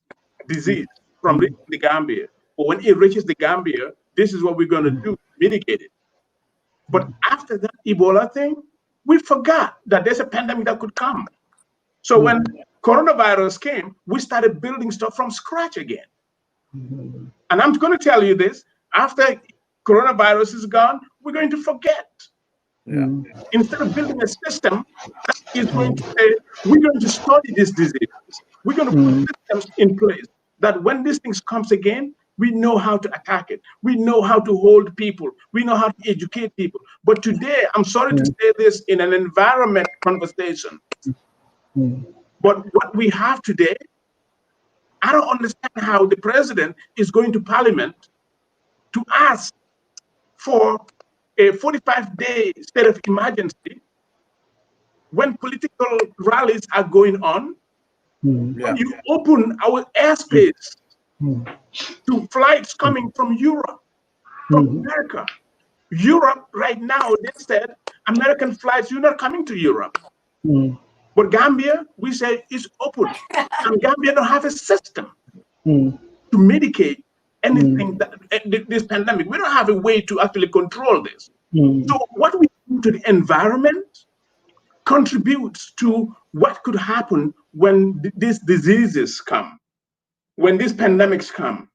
disease from the Gambia. But when it reaches the Gambia, this is what we're going to do, mitigate it. But after that Ebola thing, we forgot that there's a pandemic that could come. So when coronavirus came, we started building stuff from scratch again. And I'm going to tell you this, after coronavirus is gone, we're going to forget. Instead of building a system that is going to say, we're going to study this disease. We're going to put systems in place that when these things comes again, we know how to attack it. We know how to hold people. We know how to educate people. But today, I'm sorry to say this in an environment conversation, but what we have today, I don't understand how the president is going to parliament to ask for a 45-day state of emergency when political rallies are going on. When you open our airspace to flights coming from Europe, from America. Europe right now, they said, American flights, you're not coming to Europe. But Gambia, we say, is open. And Gambia don't have a system to mitigate anything, that this pandemic. We don't have a way to actually control this. So what we do to the environment contributes to what could happen when these diseases come, when these pandemics come.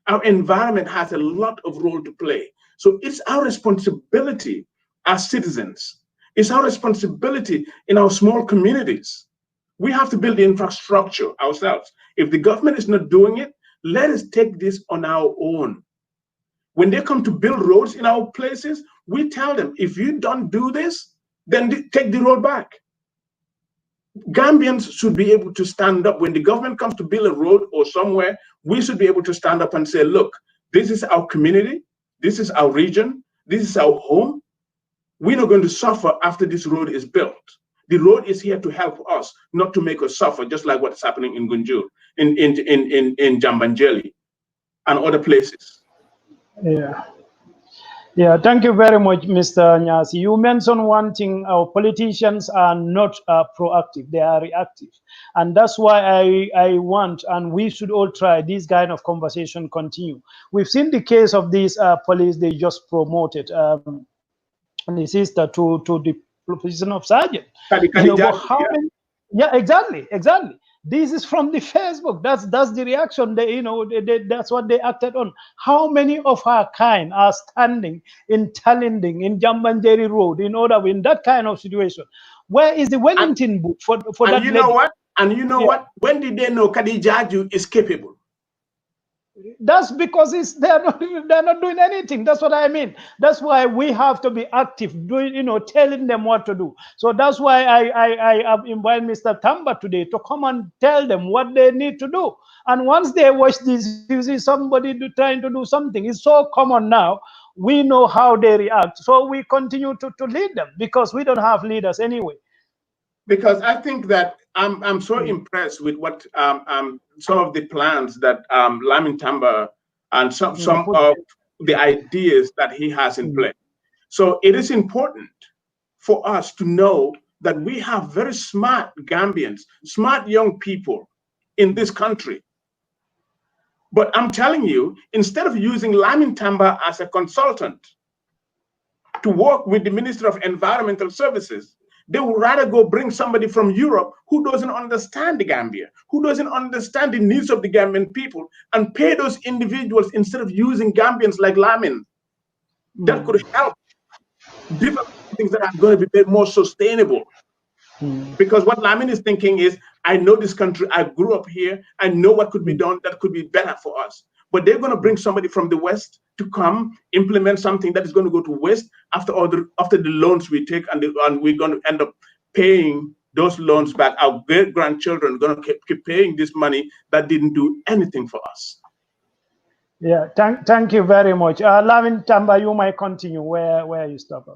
Our environment has a lot of role to play. So it's our responsibility as citizens. It's our responsibility in our small communities. We have to build the infrastructure ourselves. If the government is not doing it, let us take this on our own. When they come to build roads in our places, we tell them, if you don't do this, then take the road back. Gambians should be able to stand up. When the government comes to build a road or somewhere, we should be able to stand up and say, look, this is our community, this is our region, this is our home. We're not going to suffer after this road is built. The road is here to help us, not to make us suffer, just like what is happening in Gunjur, in Jambanjeli, and other places. Yeah, thank you very much, Mr. Nyasi. You mentioned one thing, our politicians are not proactive, they are reactive. And that's why I want, and we should all try this kind of conversation continue. We've seen the case of these police they just promoted, the sister to the position of sergeant. You know, but how many, yeah, exactly. This is from the Facebook. That's the reaction. That's what they acted on. How many of our kind are standing in Talinding, in Jambanjeri Road, in order in that kind of situation? Where is the Wellington book for that? And you know what? And you know what? When did they know Kadijaju is capable? That's because they're not doing anything. That's what I mean. That's why we have to be active, doing, telling them what to do. So that's why I have invited Mr. Tamba today to come and tell them what they need to do. And once they watch this, you see somebody trying to do something. It's so common now. We know how they react. So we continue to lead them because we don't have leaders anyway. Because I think that I'm so impressed with what some of the plans that Lamin Tamba and some of the ideas that he has in play. So it is important for us to know that we have very smart Gambians, smart young people in this country. But I'm telling you, instead of using Lamin Tamba as a consultant to work with the Ministry of Environmental Services, they would rather go bring somebody from Europe who doesn't understand the Gambia, who doesn't understand the needs of the Gambian people, and pay those individuals instead of using Gambians like Lamin. That could help develop things that are going to be made more sustainable. Because what Lamin is thinking is, I know this country, I grew up here, I know what could be done that could be better for us. But they're going to bring somebody from the West to come implement something that is going to go to waste after the loans we take, and we're going to end up paying those loans back. Our great grandchildren are going to keep paying this money that didn't do anything for us. Yeah, thank you very much. Lamin Tamba, you might continue where you stop.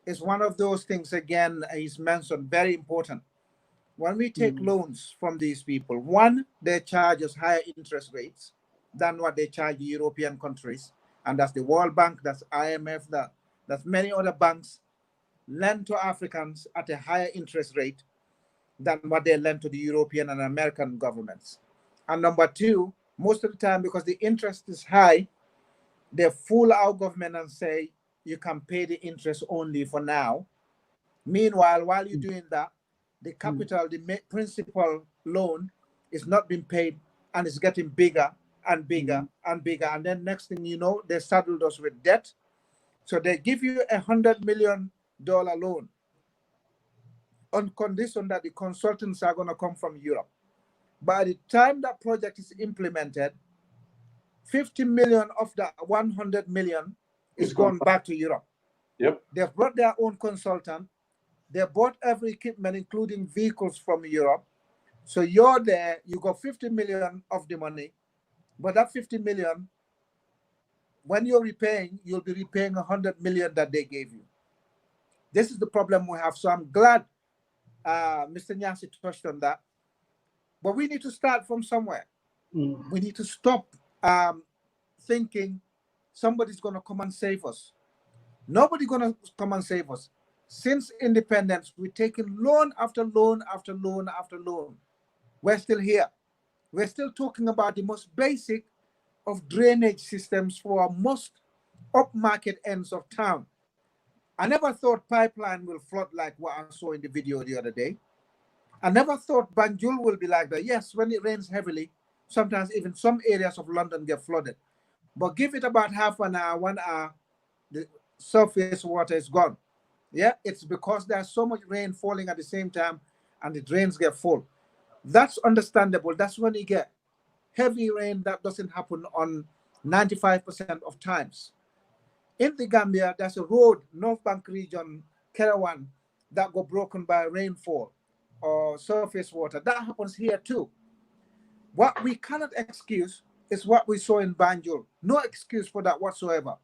It's one of those things, again, he's mentioned, very important. When we take loans from these people, one, they charge us higher interest rates than what they charge the European countries. And that's the World Bank, that's IMF, that's many other banks lend to Africans at a higher interest rate than what they lend to the European and American governments. And number two, most of the time, because the interest is high, they fool our government and say, you can pay the interest only for now. Meanwhile, while you're doing that, the capital, the principal loan is not being paid, and it's getting bigger and bigger and bigger. And then next thing you know, they saddled us with debt. So they give you $100 million loan on condition that the consultants are going to come from Europe. By the time that project is implemented, 50 million of that 100 million is gone back to Europe. Yep. They've brought their own consultant. They bought every equipment, including vehicles from Europe. So you're there, you got 50 million of the money, but that 50 million, when you're repaying, you'll be repaying 100 million that they gave you. This is the problem we have. So I'm glad Mr. Nyansi touched on that. But we need to start from somewhere. We need to stop thinking somebody's going to come and save us. Nobody's going to come and save us. Since independence, we've taken loan after loan after loan after loan. We're still here. We're still talking about the most basic of drainage systems for most upmarket ends of town. I never thought pipeline will flood like what I saw in the video the other day. I never thought Banjul will be like that. Yes, when it rains heavily, sometimes even some areas of London get flooded. But give it about half an hour, 1 hour, the surface water is gone. Yeah, it's because there's so much rain falling at the same time and the drains get full. That's understandable. That's when you get heavy rain that doesn't happen on 95% of times. In the Gambia, there's a road, North Bank region, Kerawan, that got broken by rainfall or surface water. That happens here too. What we cannot excuse is what we saw in Banjul. No excuse for that whatsoever.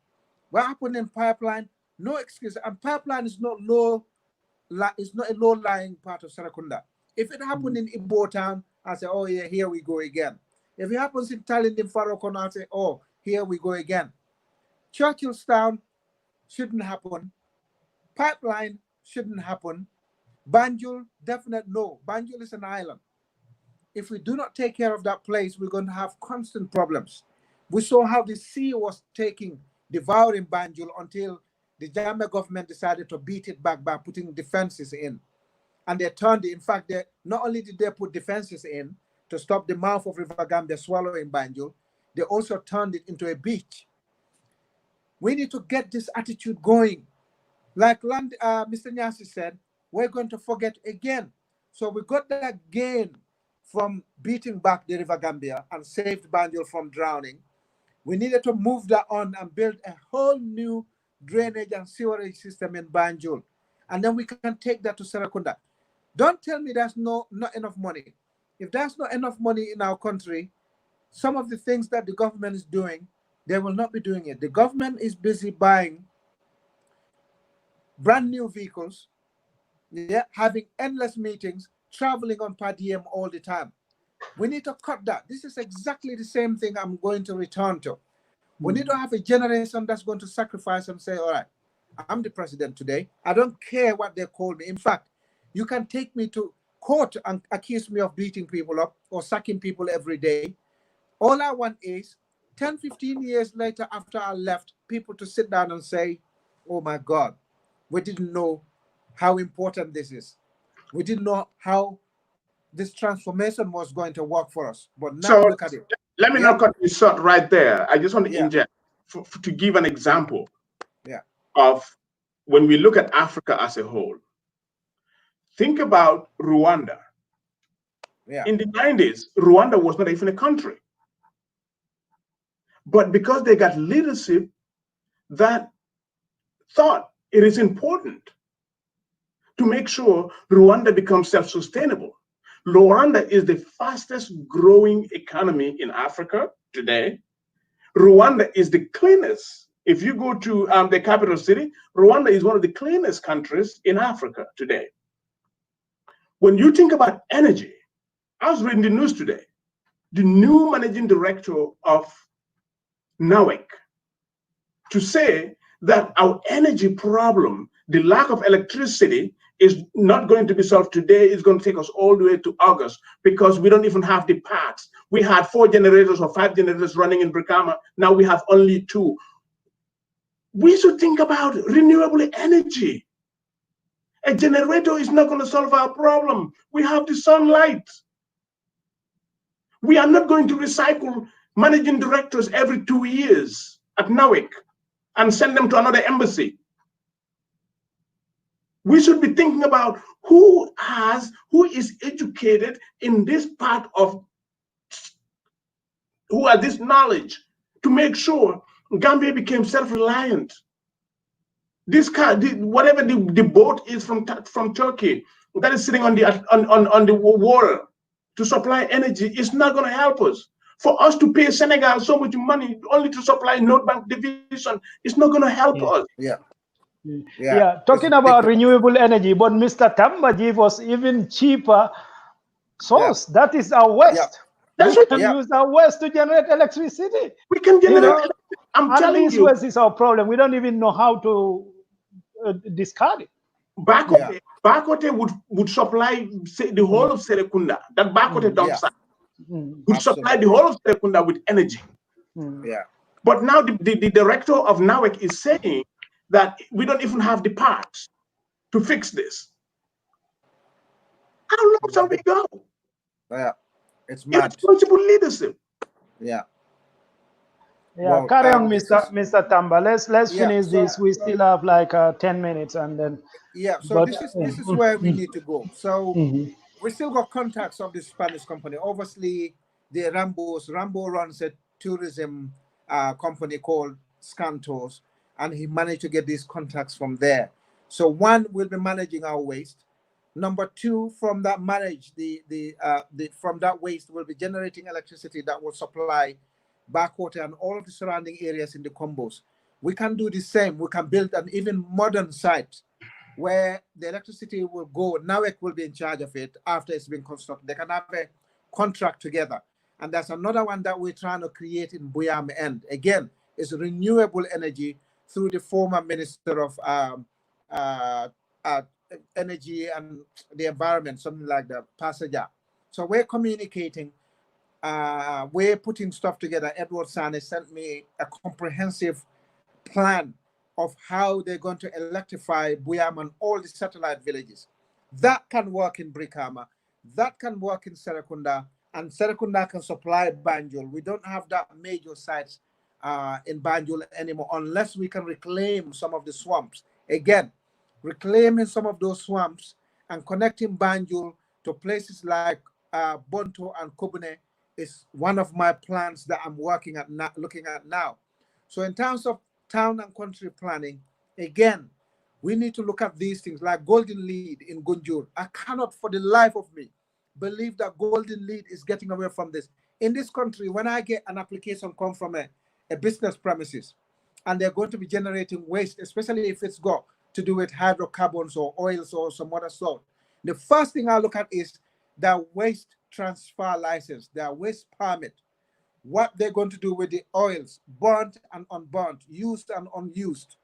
What happened in Pipeline? No excuse. And Pipeline is not it's not a low-lying part of Sarakunda. If it happened in Ibo Town, I say, oh yeah, here we go again. If it happens in Talindin Farokon, I say, oh, here we go again. Churchillstown shouldn't happen. Pipeline shouldn't happen. Banjul, definite no. Banjul is an island. If we do not take care of that place, we're going to have constant problems. We saw how the sea was devouring Banjul until the Jammeh government decided to beat it back by putting defenses in. And they turned it. In fact, not only did they put defenses in to stop the mouth of River Gambia swallowing Banjul, they also turned it into a beach. We need to get this attitude going. Like Mr. Nyansi said, we're going to forget again. So we got that gain from beating back the River Gambia and saved Banjul from drowning. We needed to move that on and build a whole new drainage and sewerage system in Banjul. And then we can take that to Serakunda. Don't tell me there's not enough money. If there's not enough money in our country, some of the things that the government is doing, they will not be doing it. The government is busy buying brand new vehicles, having endless meetings, traveling on per diem all the time. We need to cut that. This is exactly the same thing I'm going to return to. We need to have a generation that's going to sacrifice and say, all right, I'm the president today. I don't care what they call me. In fact, you can take me to court and accuse me of beating people up or sacking people every day. All I want is 10, 15 years later after I left, people to sit down and say, oh my God, we didn't know how important this is. We didn't know how this transformation was going to work for us. But now So look at it. let me Yeah, not cut you short right there. I just want to yeah, inject to give an example yeah, of when we look at Africa as a whole. Think about Rwanda. yeah, In the 90s, Rwanda was not even a country. But because they got leadership that thought it is important to make sure Rwanda becomes self-sustainable. Rwanda is the fastest growing economy in Africa today. Rwanda is the cleanest. If you go to the capital city, Rwanda is one of the cleanest countries in Africa today. When you think about energy, I was reading the news today. The new managing director of NAWEC to say that our energy problem, the lack of electricity, is not going to be solved today. It's going to take us all the way to August because we don't even have the parts. We had 4 generators or 5 generators running in Brikama. Now we have only 2. We should think about renewable energy. A generator is not going to solve our problem. We have the sunlight. We are not going to recycle managing directors every 2 years at NAWIC and send them to another embassy. We should be thinking about who is educated in this part of, who has this knowledge to make sure Gambia became self-reliant. This car, whatever the boat is from Turkey that is sitting on the water to supply energy is not going to help us. For us to pay Senegal so much money only to supply North Bank division, it's not going to help us. yeah, yeah. Yeah, talking about renewable energy, but Mr. Tamba gave us even cheaper source. That is our waste. That's We what can use our waste to generate electricity. we can generate. I'm and telling this you, waste is our problem. We don't even know how to discard it. Bakote would supply the whole of Serekunda. That Bakote dump site would supply the whole of Serekunda with energy. Yeah. But now the director of NAWEC is saying that we don't even have the parts to fix this. How long shall we go? Yeah, it's mad. Irresponsible leadership. Yeah. Yeah, Well, carry on, Mr. Tamba. Let's finish this. We still have like 10 minutes, and then. Yeah. So this is where we need to go. So we still got contacts of this Spanish company. Obviously, the Rambo runs a tourism company called Scantos, and he managed to get these contacts from there. So one will be managing our waste. Number 2, from that manage from that waste will be generating electricity that will supply backwater and all of the surrounding areas in the combos. We can do the same. We can build an even modern site where the electricity will go. NAWEC will be in charge of it after it's been constructed. They can have a contract together. And that's another one that we're trying to create in Buyam End. Again, is renewable energy through the former Minister of Energy and the Environment, something like that, Passager. So we're communicating. We're putting stuff together. Edward Sane sent me a comprehensive plan of how they're going to electrify Buyam and all the satellite villages. That can work in Brikama. That can work in Serekunda. And Serekunda can supply Banjul. We don't have that major sites in Banjul anymore unless we can reclaim some of the swamps. Again, reclaiming some of those swamps and connecting Banjul to places like Bonto and Kobune is one of my plans that I'm looking at now. So in terms of town and country planning, again, we need to look at these things like Golden Lead in Gunjur. I cannot for the life of me believe that Golden Lead is getting away from this. In this country, when I get an application come from a business premises and they're going to be generating waste, especially if it's got to do with hydrocarbons or oils or some other sort, the first thing I look at is their waste transfer license, their waste permit, what they're going to do with the oils, burnt and unburnt, used and unused.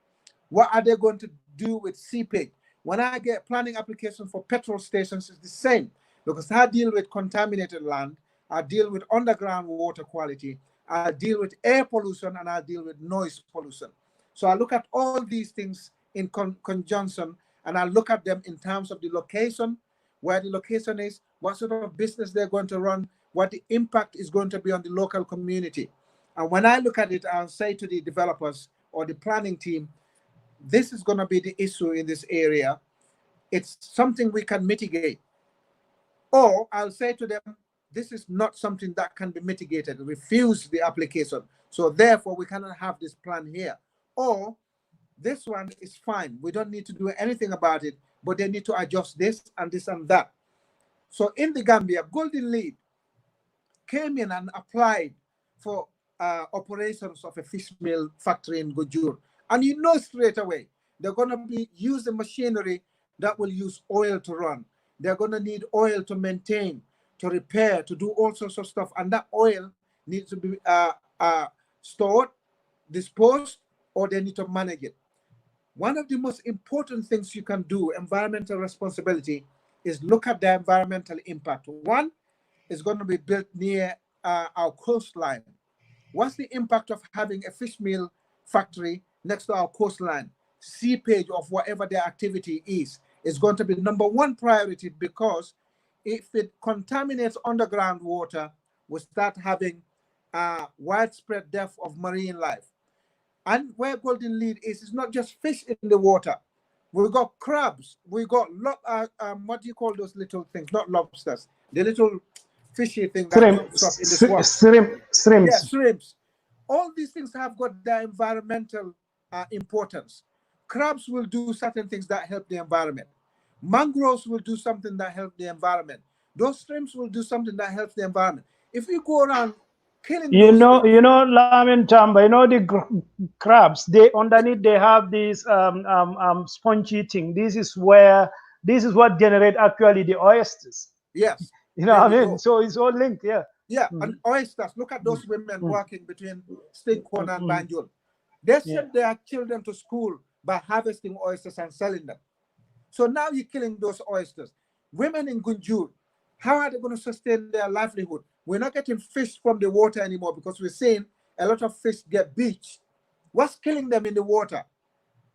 What are they going to do with seepage? When I get planning applications for petrol stations, it's the same, because I deal with contaminated land, I deal with underground water quality, I deal with air pollution, and I deal with noise pollution. So I look at all these things in conjunction, and I look at them in terms of the location, where the location is, what sort of business they're going to run, what the impact is going to be on the local community. And when I look at it, I'll say to the developers or the planning team, this is going to be the issue in this area. It's something we can mitigate. Or I'll say to them, this is not something that can be mitigated. Refuse the application. So therefore, we cannot have this plan here. Or this one is fine. We don't need to do anything about it, but they need to adjust this and this and that. So in the Gambia, Golden Lead came in and applied for operations of a fish meal factory in Gujur. And you know straight away, they're going to be using machinery that will use oil to run. They're going to need oil to maintain, to repair, to do all sorts of stuff. And that oil needs to be stored, disposed, or they need to manage it. One of the most important things you can do, environmental responsibility, is look at the environmental impact. One is going to be built near our coastline. What's the impact of having a fish meal factory next to our coastline? Seepage of whatever their activity is going to be number one priority, because if it contaminates underground water, we start having widespread death of marine life. And where Golden Lead is not just fish in the water. We got crabs. We got what do you call those little things? Not lobsters. The little fishy thing that comes up in the swamp. Shrimps. Yeah, shrimps. All these things have got their environmental importance. Crabs will do certain things that help the environment. Mangroves will do something that helps the environment. Those shrimps will do something that helps the environment. If we go around killing things, Lamin Tamba, the crabs, they underneath they have this spongy thing. This is what generate actually the oysters. Yes. So it's all linked. Yeah. Yeah, and oysters. Look at those women working between Stinkhorn and Banjul. They send their children to school by harvesting oysters and selling them. So now you're killing those oysters. Women in Gunjur, how are they going to sustain their livelihood? We're not getting fish from the water anymore, because we're seeing a lot of fish get beached. What's killing them in the water?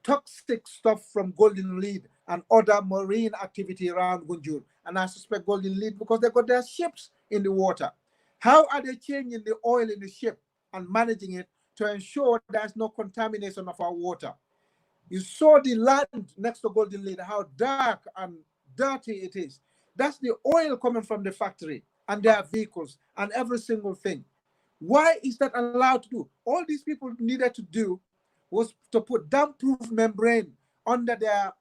Toxic stuff from Golden Lead and other marine activity around Gunjur. And I suspect Golden Lead because they got their ships in the water. How are they changing the oil in the ship and managing it to ensure there's no contamination of our water? You saw the land next to Golden Lead, how dark and dirty it is. That's the oil coming from the factory and their vehicles and every single thing. Why is that allowed to do? All these people needed to do was to put damp-proof membrane under their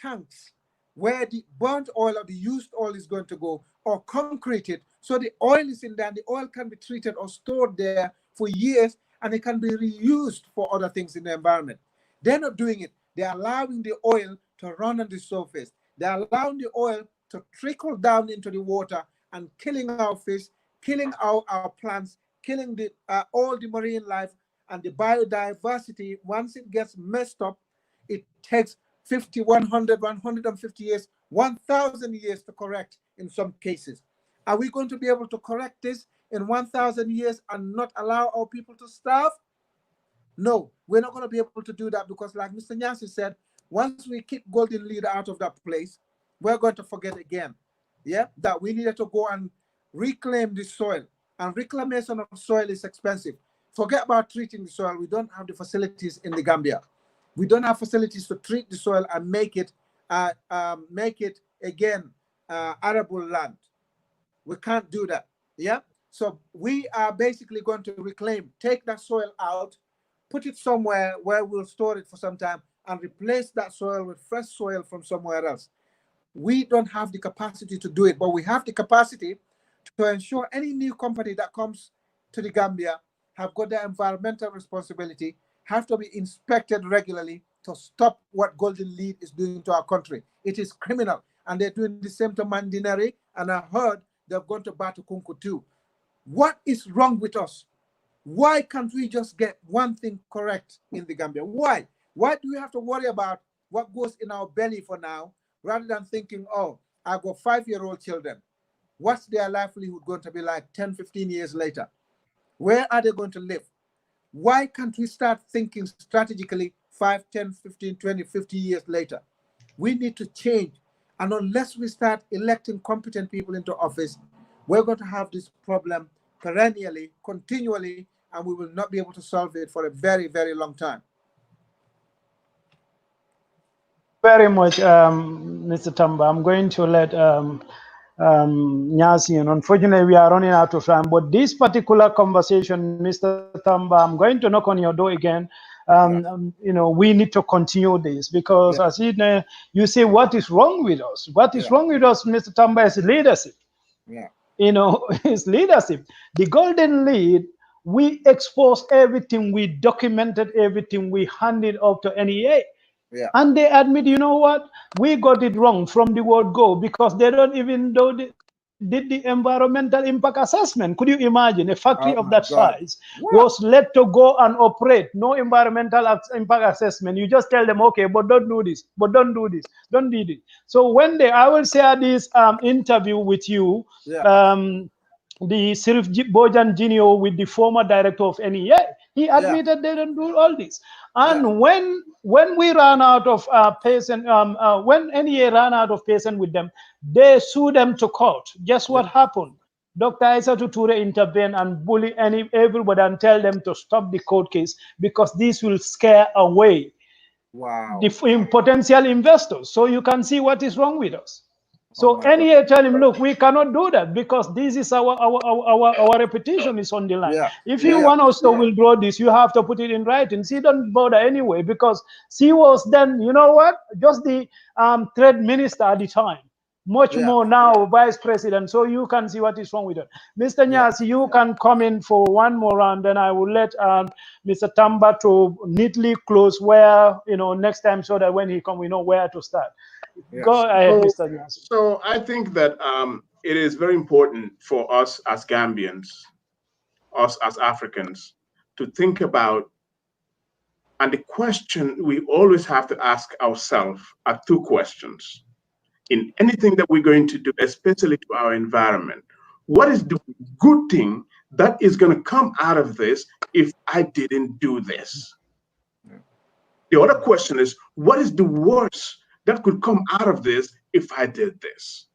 tanks where the burnt oil or the used oil is going to go, or concrete it so the oil is in there and the oil can be treated or stored there for years and it can be reused for other things in the environment. They're not doing it. They're allowing the oil to run on the surface. They're allowing the oil to trickle down into the water and killing our fish, killing our plants, killing all the marine life and the biodiversity. Once it gets messed up, it takes 50, 100, 150 years, 1,000 years to correct in some cases. Are we going to be able to correct this in 1,000 years and not allow our people to starve? No, we're not going to be able to do that, because like Mr. Nyansi said, once we kick Golden Lead out of that place, we're going to forget again, that we needed to go and reclaim the soil. And reclamation of soil is expensive. Forget about treating the soil. We don't have the facilities in the Gambia. We don't have facilities to treat the soil and make it again arable land. We can't do that. So we are basically going to reclaim, take that soil out, put it somewhere where we'll store it for some time, and replace that soil with fresh soil from somewhere else. We don't have the capacity to do it, but we have the capacity to ensure any new company that comes to the Gambia have got their environmental responsibility, have to be inspected regularly to stop what Golden Lead is doing to our country. It is criminal, and they're doing the same to Mandinari, and I heard they've gone to Batukunku too. What is wrong with us? Why can't we just get one thing correct in the Gambia? Why? Why do we have to worry about what goes in our belly for now, rather than thinking, oh, I've got 5-year-old children. What's their livelihood going to be like 10, 15 years later? Where are they going to live? Why can't we start thinking strategically 5, 10, 15, 20, 50 years later? We need to change. And unless we start electing competent people into office, we're going to have this problem perennially, continually, and we will not be able to solve it for a very, very long time. Very much, Mr. Tamba. I'm going to let Nyansi, and unfortunately we are running out of time, but this particular conversation, Mr. Tamba, I'm going to knock on your door again. You know, we need to continue this, because as you say, what is wrong with us? What is wrong with us, Mr. Tamba, is leadership. You know, it's leadership. The golden lead, we exposed everything, we documented everything, we handed up to NEA. And they admit, you know what, we got it wrong from the word go, because they don't even know did the environmental impact assessment. Could you imagine a factory of that size was let to go and operate, no environmental impact assessment? You just tell them, okay, but don't do this, but don't do this, don't do this. So when I will share this interview with you, the Sirif Bojan Jinio with the former director of NEA, he admitted they don't do all this. And when we ran out of patient, when NEA ran out of patient with them, they sued them to court. Guess what happened? Dr. Aissatou Toure intervened and bully everybody and tell them to stop the court case, because this will scare away the potential investors. So you can see what is wrong with us. So NEA tell him, look, we cannot do that, because this is our reputation is on the line. If you want us to withdraw this, you have to put it in writing. See, don't bother anyway, because she was then, you know what, just the trade minister at the time. Much more now, vice president. So you can see what is wrong with it. Mr. Nyansi, you can come in for one more round, then I will let Mr. Tamba to neatly close where, you know, next time, so that when he come, we know where to start. Go ahead, Mr. Nyansi. So I think that it is very important for us as Gambians, us as Africans, to think about, and the question we always have to ask ourselves are two questions. In anything that we're going to do, especially to our environment, what is the good thing that is going to come out of this if I didn't do this? The other question is, what is the worst that could come out of this if I did this?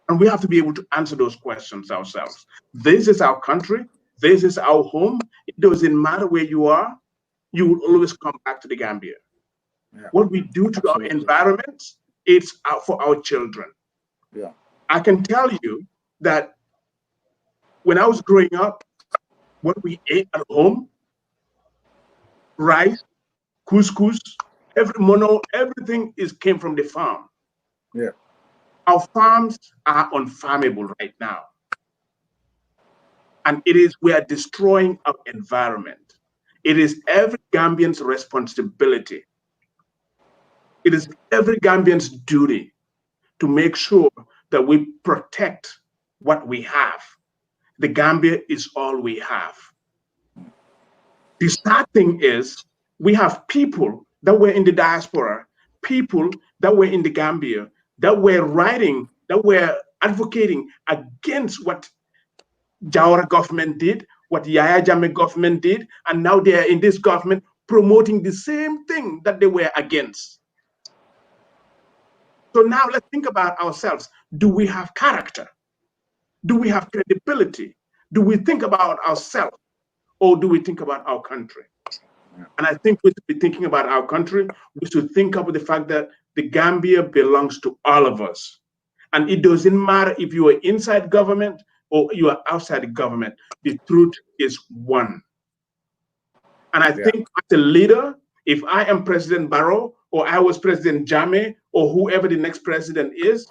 And we have to be able to answer those questions ourselves. This is our country. This is our home. It doesn't matter where you are. You will always come back to the Gambia. What we do to our environment, it's out for our children. I can tell you that when I was growing up, what we ate at home, rice, couscous, everything came from the farm. Our farms are unfarmable right now. And we are destroying our environment. It is every Gambian's responsibility. It is every Gambian's duty to make sure that we protect what we have. The Gambia is all we have. The sad thing is, we have people that were in the diaspora, people that were in the Gambia, that were writing, that were advocating against what Jawara government did, what Yaya Jammeh government did, and now they are in this government promoting the same thing that they were against. So now let's think about ourselves. Do we have character? Do we have credibility? Do we think about ourselves, or do we think about our country? And I think we should be thinking about our country. We should think about the fact that the Gambia belongs to all of us. And it doesn't matter if you are inside government or you are outside the government. The truth is one. And I think as a leader, if I am President Barrow, or I was President Jammeh, or whoever the next president is,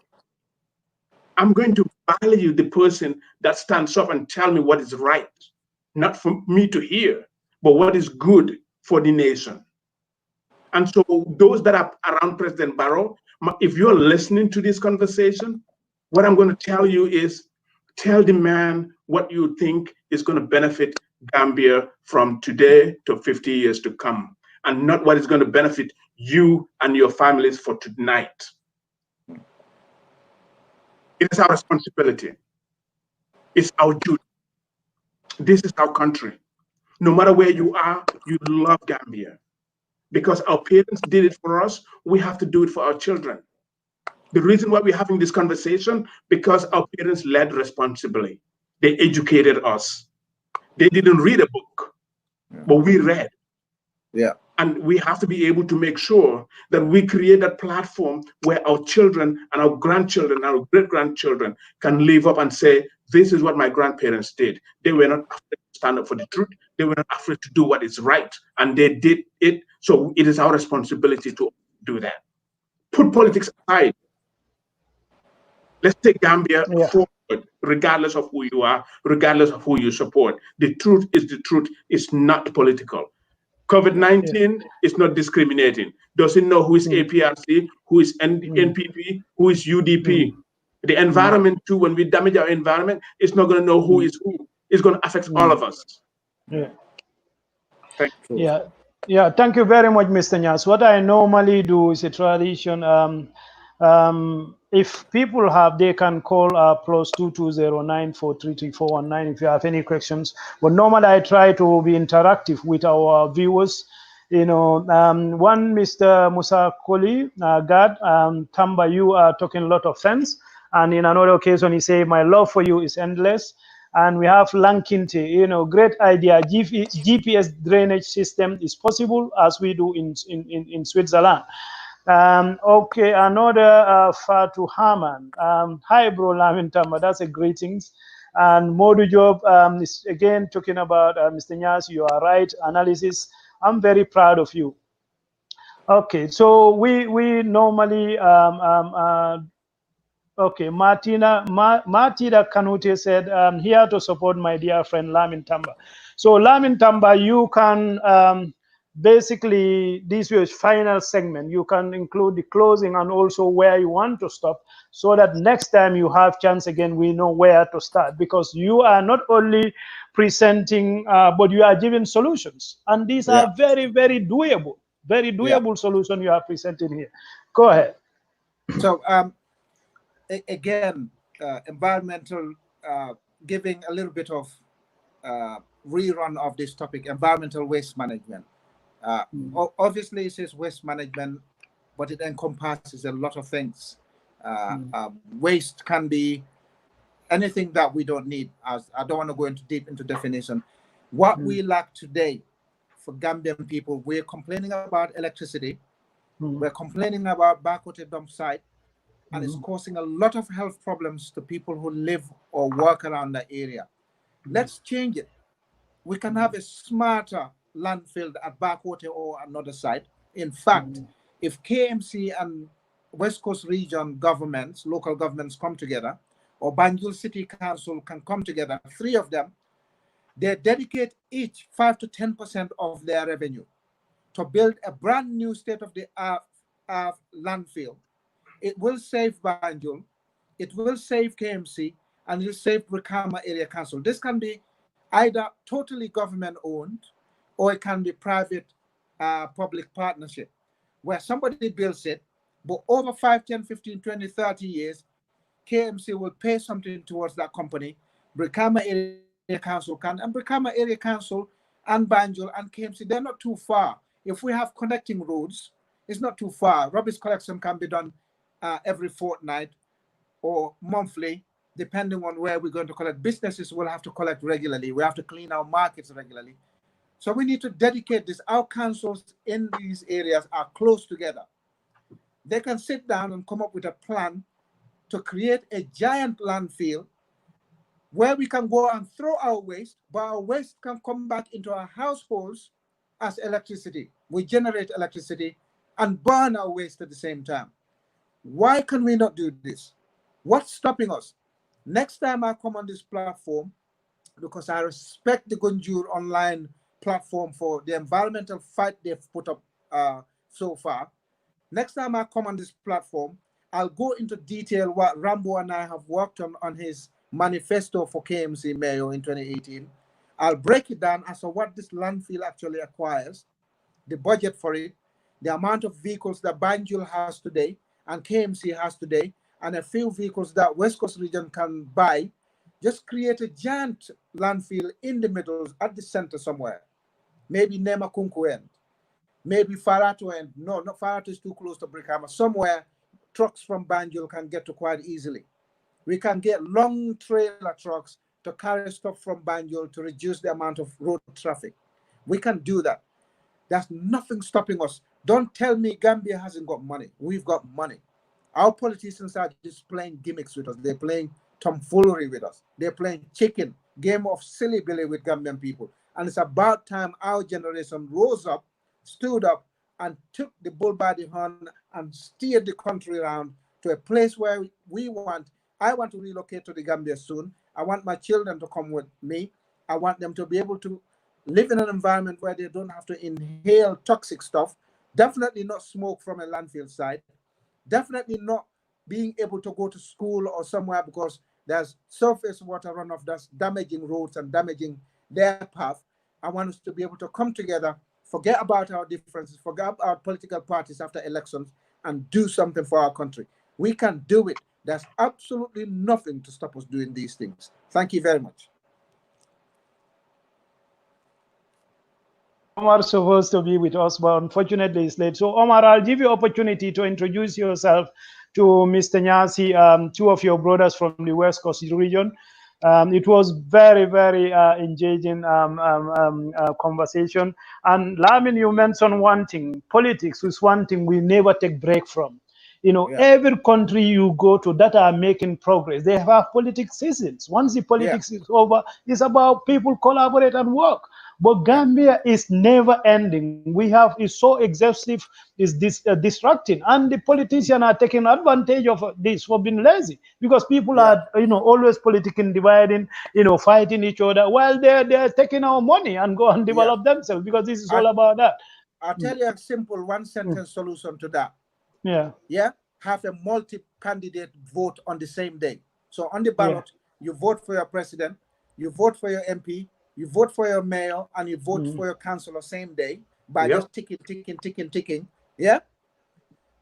I'm going to value the person that stands up and tell me what is right, not for me to hear, but what is good for the nation. And so those that are around President Barrow, if you're listening to this conversation, what I'm going to tell you is, tell the man what you think is going to benefit Gambia from today to 50 years to come. and not what is going to benefit you and your families for tonight. It is our responsibility. It's our duty. This is our country. No matter where you are, you love Gambia. Because our parents did it for us, we have to do it for our children. The reason why we're having this conversation, because our parents led responsibly. They educated us. They didn't read a book, but we read. Yeah. And we have to be able to make sure that we create a platform where our children and our grandchildren, our great-grandchildren can live up and say, this is what my grandparents did. They were not afraid to stand up for the truth. They were not afraid to do what is right. And they did it. So it is our responsibility to do that. Put politics aside. Let's take Gambia forward, regardless of who you are, regardless of who you support. The truth is the truth. It's not political. COVID-19 is not discriminating. Doesn't know who is APRC, who is NPP, who is UDP. The environment too, when we damage our environment, it's not going to know who is who. It's going to affect all of us. Yeah. Thank you. Yeah. Thank you very much, Mr. Nyas. What I normally do is a tradition. If people have, they can call +22094334119 if you have any questions. But normally I try to be interactive with our viewers. You know, one Mr. Musa Koli, God, Tamba, you are talking a lot of sense. And in another occasion, he said, my love for you is endless. And we have Lankinte, you know, great idea. GPS drainage system is possible as we do in Switzerland. Okay, another Fatu Haman. Hi, bro, Lamin Tamba. That's a greetings. And Modu Job is again talking about Mr. Nyas. You are right. Analysis. I'm very proud of you. Okay, so we normally okay, Martina Kanute said, here to support my dear friend Lamin Tamba. So Lamin Tamba, you can basically, this was final segment. You can include the closing and also where you want to stop, so that next time you have chance again, we know where to start, because you are not only presenting, but you are giving solutions. And these are very, very doable solution you are presenting here. Go ahead. So, again, environmental, giving a little bit of rerun of this topic, environmental waste management. Obviously, it says waste management, but it encompasses a lot of things. Waste can be anything that we don't need. I don't want to go into deep into definition. What we lack today for Gambian people, we're complaining about electricity. We're complaining about Bakote dump site. And it's causing a lot of health problems to people who live or work around the area. Let's change it. We can have a smarter landfill at Backwater or another site. In fact, if KMC and West Coast region governments, local governments come together, or Banjul City Council can come together, 3 of them, they dedicate each 5 to 10% of their revenue to build a brand new state-of-the-art landfill. It will save Banjul, it will save KMC, and it will save Brikama Area Council. This can be either totally government-owned, or it can be private public partnership, where somebody builds it, but over 5, 10, 15, 20, 30 years, KMC will pay something towards that company. Brikama Area Council can, and Brikama Area Council and Banjul and KMC, they're not too far. If we have connecting roads, it's not too far. Rubbish collection can be done every fortnight or monthly, depending on where we're going to collect. Businesses will have to collect regularly. We have to clean our markets regularly. So we need to dedicate this. Our councils in these areas are close together. They can sit down and come up with a plan to create a giant landfill where we can go and throw our waste, but our waste can come back into our households as electricity. We generate electricity and burn our waste at the same time. Why can we not do this? What's stopping us? Next time I come on this platform, because I respect the Gunjur online platform for the environmental fight they've put up so far. Next time I come on this platform, I'll go into detail what Rambo and I have worked on his manifesto for KMC Mayo in 2018. I'll break it down as to what this landfill actually acquires. the budget for it, the amount of vehicles that Banjul has today and KMC has today, and a few vehicles that West Coast region can buy, just create a giant landfill in the middle, at the center somewhere. Maybe Nemakunku end, maybe Farato end. No, not Farato is too close to Brikama. Somewhere trucks from Banjul can get to quite easily. We can get long trailer trucks to carry stuff from Banjul to reduce the amount of road traffic. We can do that. There's nothing stopping us. Don't tell me Gambia hasn't got money. We've got money. Our politicians are just playing gimmicks with us. They're playing tomfoolery with us. They're playing chicken, game of silly billy with Gambian people. And it's about time our generation rose up, stood up, and took the bull by the horn and steered the country around to a place where I want to relocate to the Gambia soon. I want my children to come with me. I want them to be able to live in an environment where they don't have to inhale toxic stuff, definitely not smoke from a landfill site, definitely not being able to go to school or somewhere because there's surface water runoff that's damaging roads and damaging their path. I want us to be able to come together, forget about our differences, forget about our political parties after elections, and do something for our country. We can do it. There's absolutely nothing to stop us doing these things. Thank you very much. Omar is supposed to be with us, but unfortunately he's late. So Omar, I'll give you opportunity to introduce yourself to Mr. Nyansi, two of your brothers from the West Coast region. It was very, very engaging conversation. And Lamin, you mentioned one thing, politics is one thing we never take break from. You know, every country you go to that are making progress, they have politics seasons. Once the politics is over, it's about people collaborate and work. But Gambia is never ending. We have is so exhaustive, is distracting, and the politicians are taking advantage of this for being lazy because people are always politically dividing, fighting each other while they're taking our money and go and develop themselves because this is all about that. I'll tell you a simple one sentence solution to that. Have a multi-candidate vote on the same day. So on the ballot, you vote for your president, you vote for your MP, you vote for your mayor, and you vote for your councillor same day by just ticking. Yeah.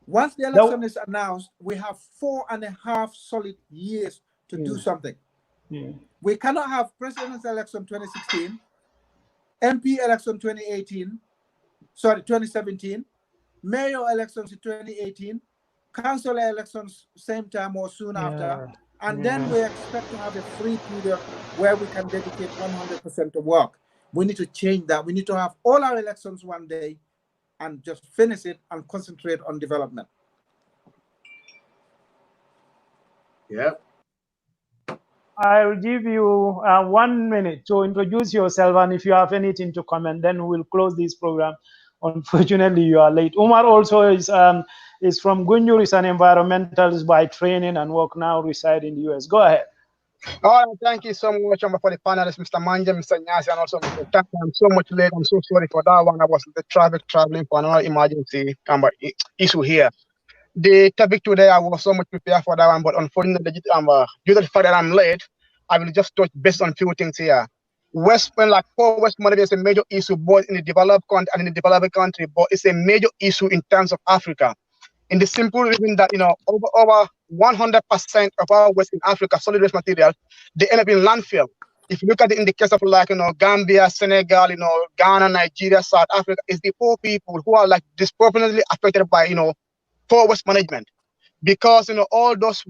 Once the election is announced, we have 4.5 solid years to do something. We cannot have presidential election 2016, MP election 2017, mayor elections in 2018, council elections same time or soon after, and then we expect to have a free period where we can dedicate 100% to work. We need to change that. We need to have all our elections one day and just finish it and concentrate on development. I'll give you 1 minute to introduce yourself, and if you have anything to comment, then we'll close this program. Unfortunately, you are late. Umar also is from Gunjur, is an environmentalist by training and work now reside in the US. Go ahead. Thank you so much for the panelists, Mr. Manja, Mr. Nyansi, and also Mr. Tamba. I'm so much late. I'm so sorry for that one. I was in the traveling for another emergency issue here. The topic today, I was so much prepared for that one, but unfortunately, due to the fact that I'm late, I will just touch based on a few things here. Poor West money is a major issue both in the developed country and in the developing country, but it's a major issue in terms of Africa. In the simple reason that over 100% of our West in Africa solid waste material, they end up in landfill. If you look at it in the case of Gambia, Senegal, Ghana, Nigeria, South Africa, it's the poor people who are disproportionately affected by poor waste management. Because all those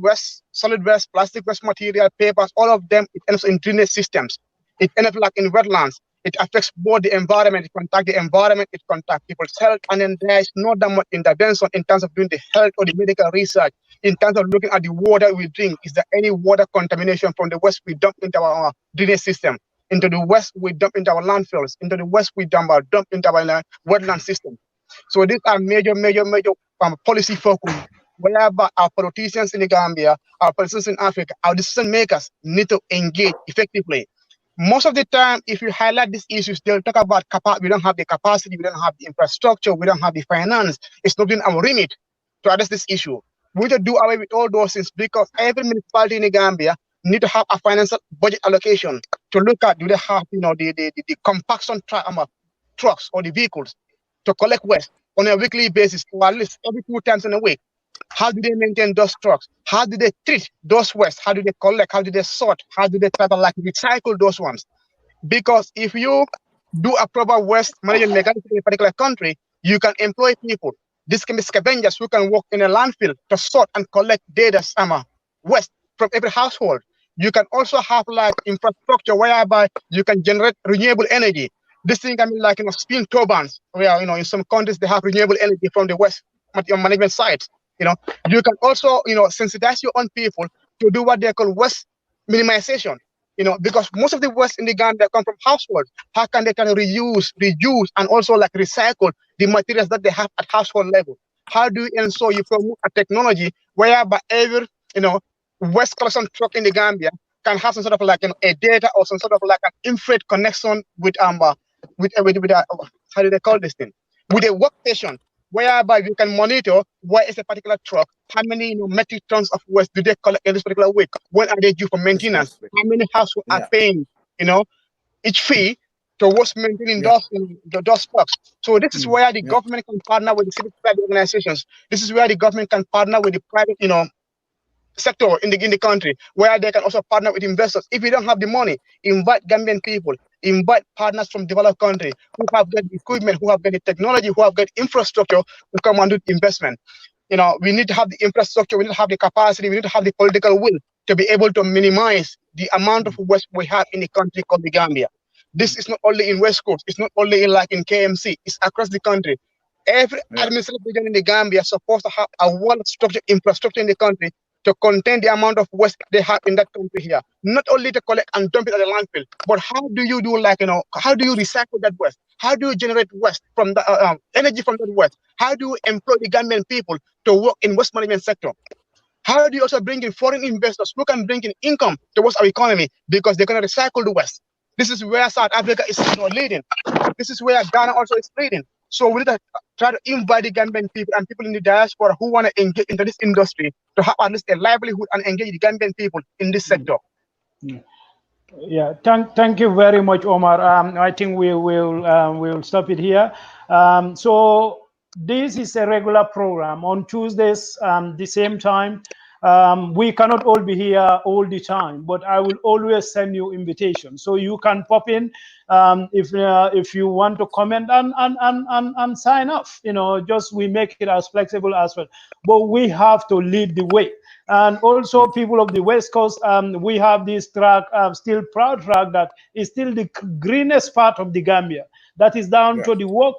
solid waste, plastic waste material, papers, all of them, it ends up in drainage systems. It ends up in wetlands. It affects both the environment, it contacts the environment, it contacts people's health, and then there is not that much intervention in terms of doing the health or the medical research, in terms of looking at the water we drink. Is there any water contamination from the west we dump into our drainage system? Into the west we dump into our landfills. Into the west we dump into our wetland system. So these are major policy focus, whereby our politicians in the Gambia, our politicians in Africa, our decision makers need to engage effectively. Most of the time, if you highlight these issues, they'll talk about we don't have the capacity, we don't have the infrastructure, we don't have the finance. It's not in our remit to address this issue. We need to do away with all those things because every municipality in the Gambia need to have a financial budget allocation to look at, do they have the compaction trucks or the vehicles to collect waste on a weekly basis, or at least every 2 times in a week? How do they maintain those trucks? How do they treat those waste? How do they collect? How do they sort? How do they try to like recycle those ones? Because if you do a proper waste management mechanism in a particular country, you can employ people. This can be scavengers who can work in a landfill to sort and collect data waste from every household. You can also have like infrastructure whereby you can generate renewable energy. This thing can be like spin turbines, where in some countries they have renewable energy from the waste management sites. You can also sensitize your own people to do what they call waste minimization. Because most of the waste in the Gambia come from households. How can they reuse, and also like recycle the materials that they have at household level? How do you ensure you promote a technology whereby every waste collection truck in the Gambia can have some sort of like a data or some sort of like an infrared connection with how do they call this thing? With a workstation whereby you can monitor where is a particular truck, how many metric tons of waste do they collect in this particular week, when are they due for maintenance, how many households are paying each fee towards maintaining those trucks. So this is where the government can partner with the civil private organizations. This is where the government can partner with the private sector in the country, where they can also partner with investors. If you don't have the money, invite Gambian people, invite partners from developed countries who have got the equipment, who have got the technology, who have got infrastructure to come and do investment. We need to have the infrastructure, we need to have the capacity, we need to have the political will to be able to minimize the amount of waste we have in the country called the Gambia. This is not only in West Coast, it's not only in KMC, it's across the country. Every administrative region in the Gambia is supposed to have a well-structured infrastructure in the country to contain the amount of waste they have in that country here. Not only to collect and dump it at the landfill, but how do you do how do you recycle that waste? How do you generate waste from the energy from that waste? How do you employ the Gambian people to work in waste management sector? How do you also bring in foreign investors who can bring in income towards our economy because they're going to recycle the waste? This is where South Africa is leading. This is where Ghana also is leading. So we need to try to invite the Gambian people and people in the diaspora who want to engage into this industry to have at least a livelihood and engage the Gambian people in this sector. Yeah, thank you very much, Omar. I think we will stop it here. So this is a regular program on Tuesdays, the same time. We cannot all be here all the time, but I will always send you invitations, so you can pop in if you want to comment and sign off. Just we make it as flexible as well. But we have to lead the way. And also, people of the West Coast, we have this track, still proud track, that is still the greenest part of the Gambia. That is down to the work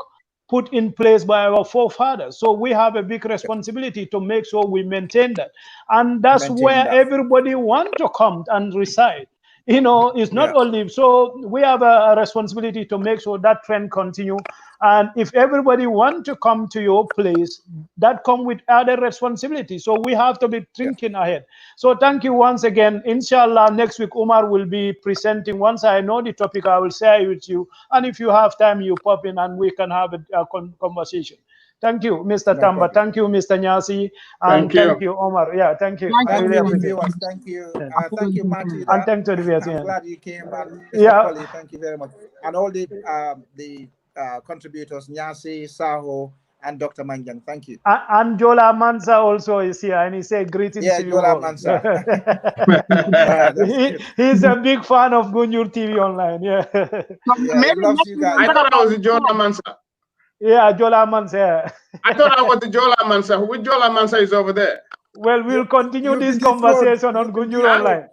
put in place by our forefathers. So we have a big responsibility to make sure we maintain that. And that's where everybody wants to come and reside. It's not only, so we have a responsibility to make sure that trend continue. And if everybody want to come to your place, that come with other responsibility. So we have to be thinking ahead. So thank you once again. Inshallah, next week, Umar will be presenting. Once I know the topic, I will share it with you. And if you have time, you pop in and we can have a conversation. Thank you, Mr. Tamba. Thank you, Mr. Nyansi. And thank you, Omar. Yeah, thank you. Thank you. Thank you. Thank you, Matthew. And thank you to the viewers. I'm glad you came. Mr. Polly, thank you very much. And all the contributors, Nyansi, Saho, and Dr. Manjang. Thank you. And Jola Mansa also is here, and he said greetings to you Jola all. Mansa. He's a big fan of Gunjur TV Online. He loves you guys. I thought I was Jola Mansa. Yeah, Jola Mansa. I thought I was the Jola Mansa. Which Jola Mansa is over there? Well, we'll continue this conversation on Gunjur Online.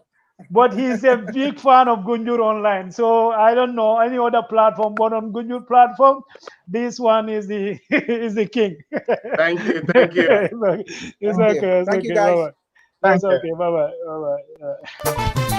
But he's a big fan of Gunjur Online. So I don't know any other platform, but on Gunjur platform, this one is the is the king. Thank you. Thank you. It's okay. Thank you, guys. Bye-bye. It's okay. Bye-bye. Bye-bye.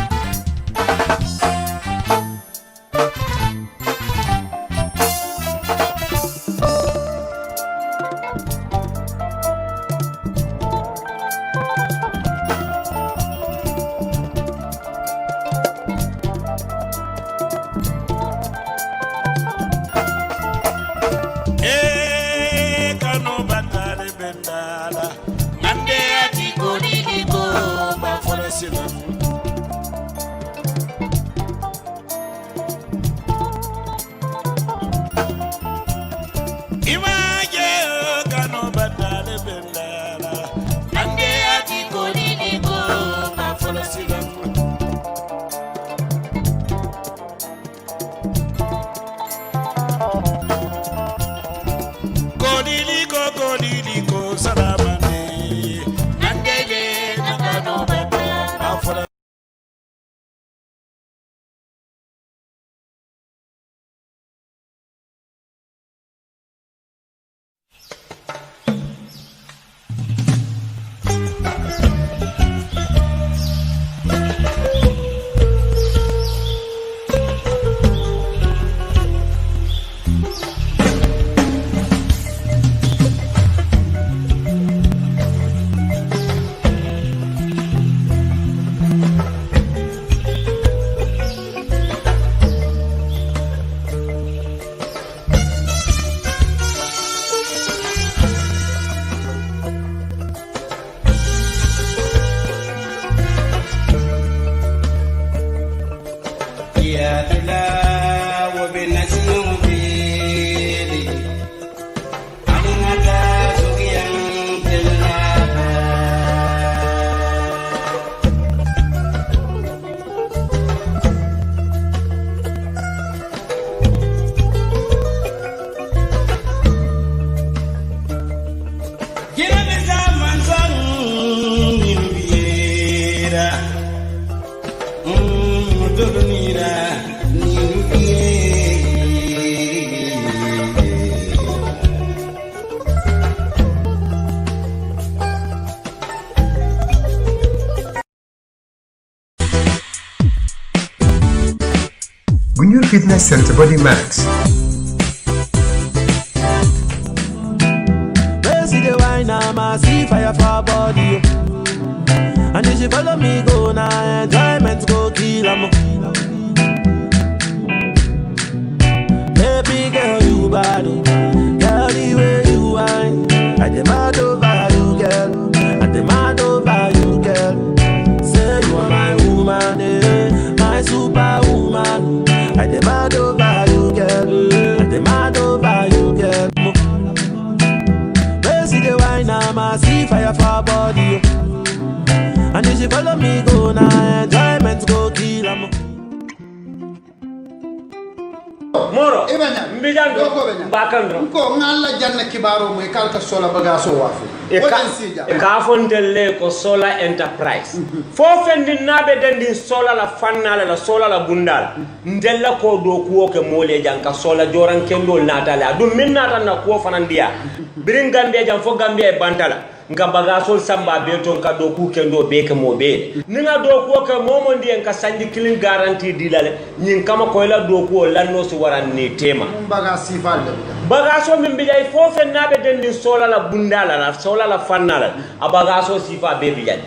Bunyur Fitness Center Body Max. See fire for body, and if you follow me go now, enjoyment go kill 'em. Baby girl, you bad, girl the way you whine, I demand over you, girl. I demand over you, girl. Say you are my woman, my superwoman. I demand over you, girl. I demand over you, girl. I see fire for body, and if you follow me go now, enjoyment go kill 'em. Moro mbijan do bakandro ko ngalla janna kibaro moy kalka sola bagaso wafu ka fontelle ko sola enterprise fo fendi nabe dendi sola la fannala la sola la bundal ndella ko do kuwo ke mole janka sola joran kendo natala dum min nata na ko fanandiya birin gambia jam fo gambia e bantala nga bagasol samba be ton ka do ku kendo be ke mo be ninga do ko ke momo ndi en ka sanji kilin garantie dilale nyin kama ko la do ko lanno so waran ni tema bagasi falle bagaso min bijay fofe nabe dendi sola la bundala la sola la fannala a bagaso sifa be bijay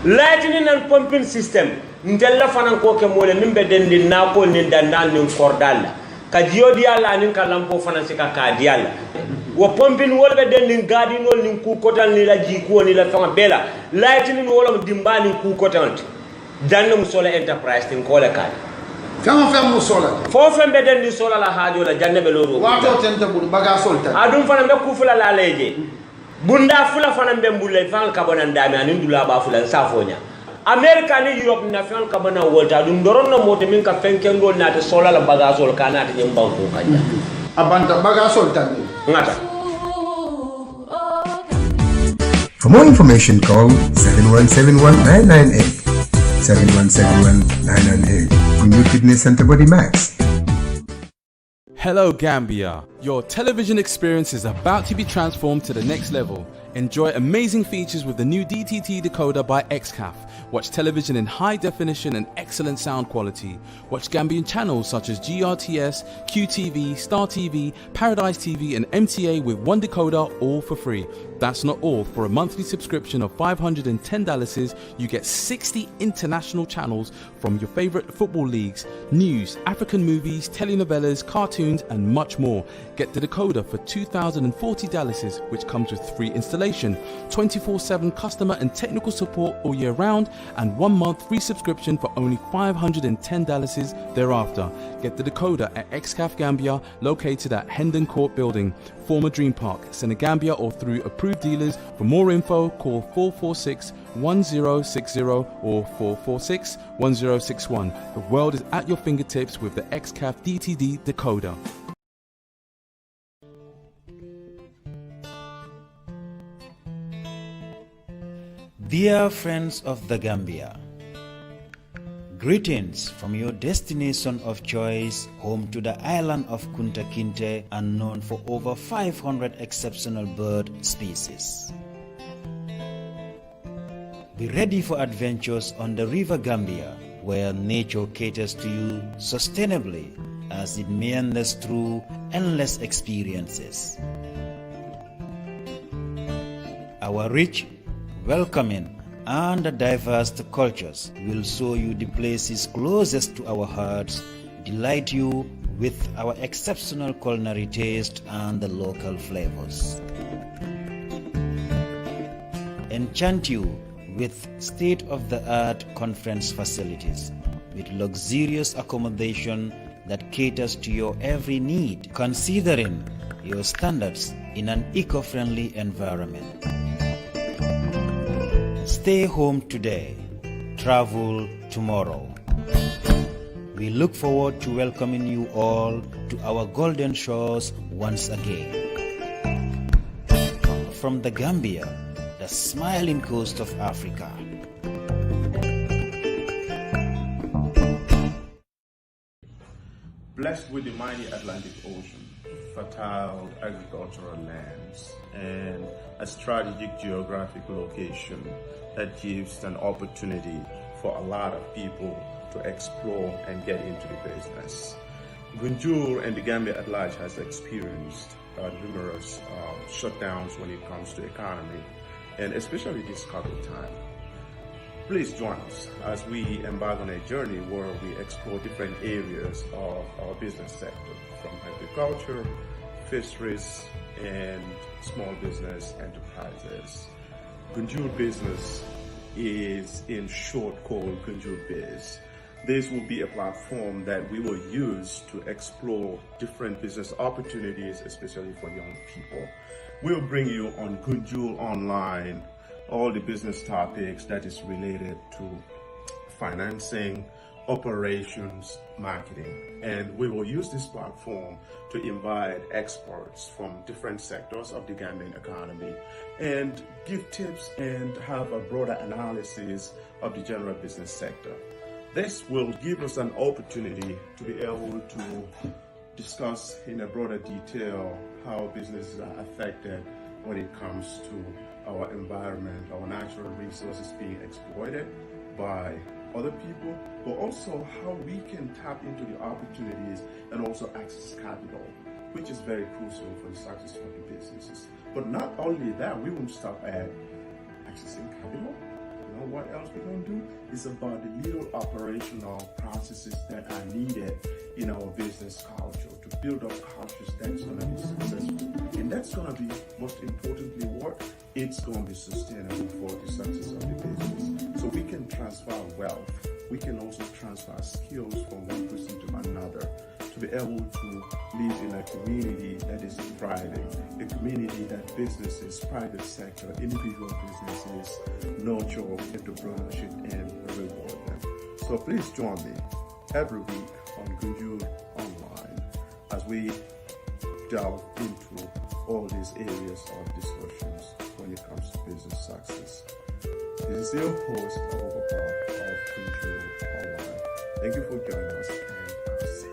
lightning and pumping system ndella fanan ko ke mole min be dendi na ko ni dandal ni kordalla ka jiodi ala nin ka lampo fanan sika ka diala wo pumping wolbe dendi gadinol ni ku kotal ni la jiko ni la fama bela lightning wala dimbani ku kotal danno sola enterprise tin ko la kay fama sola fofe be dendi sola la haajo la janne be loro wato tenta bul bagasol tan adum fana be ku fula la leje bunda fula fana be mbulle fan kabona ndami anin dula ba fula safonya America ni Europe na fan kabona wolta dum doron no mote min ka fenkendo na te sola la bagasol kana te nyamba ko kanja abanta bagasol tan ngata. For more information, call 7171-998, 7171-998, Bunyur Fitness Center Body Max. Hello Gambia, your television experience is about to be transformed to the next level. Enjoy amazing features with the new DTT decoder by XCAF. Watch television in high definition and excellent sound quality. Watch Gambian channels such as GRTS, QTV, Star TV, Paradise TV and MTA with one decoder, all for free. That's not all. For a monthly subscription of $510, you get 60 international channels from your favorite football leagues, news, African movies, telenovelas, cartoons and much more. Get the decoder for $2,040, which comes with free installation, 24/7 customer and technical support all year round, and 1 month free subscription for only $510 thereafter. Get the decoder at XCAF Gambia, located at Hendon Court Building, former Dream Park, Senegambia, or through approved dealers. For more info, call 446-1060 or 446-1061. The world is at your fingertips with the XCAF DTD decoder. Dear friends of the Gambia, greetings from your destination of choice, home to the island of Kunta Kinte and known for over 500 exceptional bird species. Be ready for adventures on the River Gambia, where nature caters to you sustainably as it meanders through endless experiences. Our rich, welcoming, and diverse cultures will show you the places closest to our hearts, delight you with our exceptional culinary taste and the local flavors, enchant you with state-of-the-art conference facilities, with luxurious accommodation that caters to your every need, considering your standards in an eco-friendly environment. Stay home today, travel tomorrow. We look forward to welcoming you all to our golden shores once again. From the Gambia, the smiling coast of Africa. Blessed with the mighty Atlantic Ocean, fertile agricultural lands, and a strategic geographic location that gives an opportunity for a lot of people to explore and get into the business. Gunjur and the Gambia at large has experienced numerous shutdowns when it comes to economy, and especially this COVID time. Please join us as we embark on a journey where we explore different areas of our business sector, from agriculture, fisheries, and small business enterprises. Gunjur Business is in short called Gunjur Biz. This will be a platform that we will use to explore different business opportunities, especially for young people. We'll bring you on Gunjur Online all the business topics that is related to financing, operations, marketing. And we will use this platform to invite experts from different sectors of the Gambian economy and give tips and have a broader analysis of the general business sector. This will give us an opportunity to be able to discuss in a broader detail how businesses are affected when it comes to our environment, our natural resources being exploited by other people, but also how we can tap into the opportunities and also access capital, which is very crucial for the success of the businesses. But not only that, we won't stop at accessing capital. You know what else we're going to do? It's about the little operational processes that are needed in our business culture to build up cultures that's going to be successful. And that's going to be, most importantly, what? It's going to be sustainable for the success of the business. So we can transfer wealth. We can also transfer skills from one person to another to be able to live in a community that is thriving, a community that businesses, private sector, individual businesses nurture entrepreneurship and reward them. So please join me every week on Gunjur Online as we delve into all these areas of discussions when it comes to business success. This is your host, Ibo Town of Gunjur Online. Thank you for joining us, and I'll see you.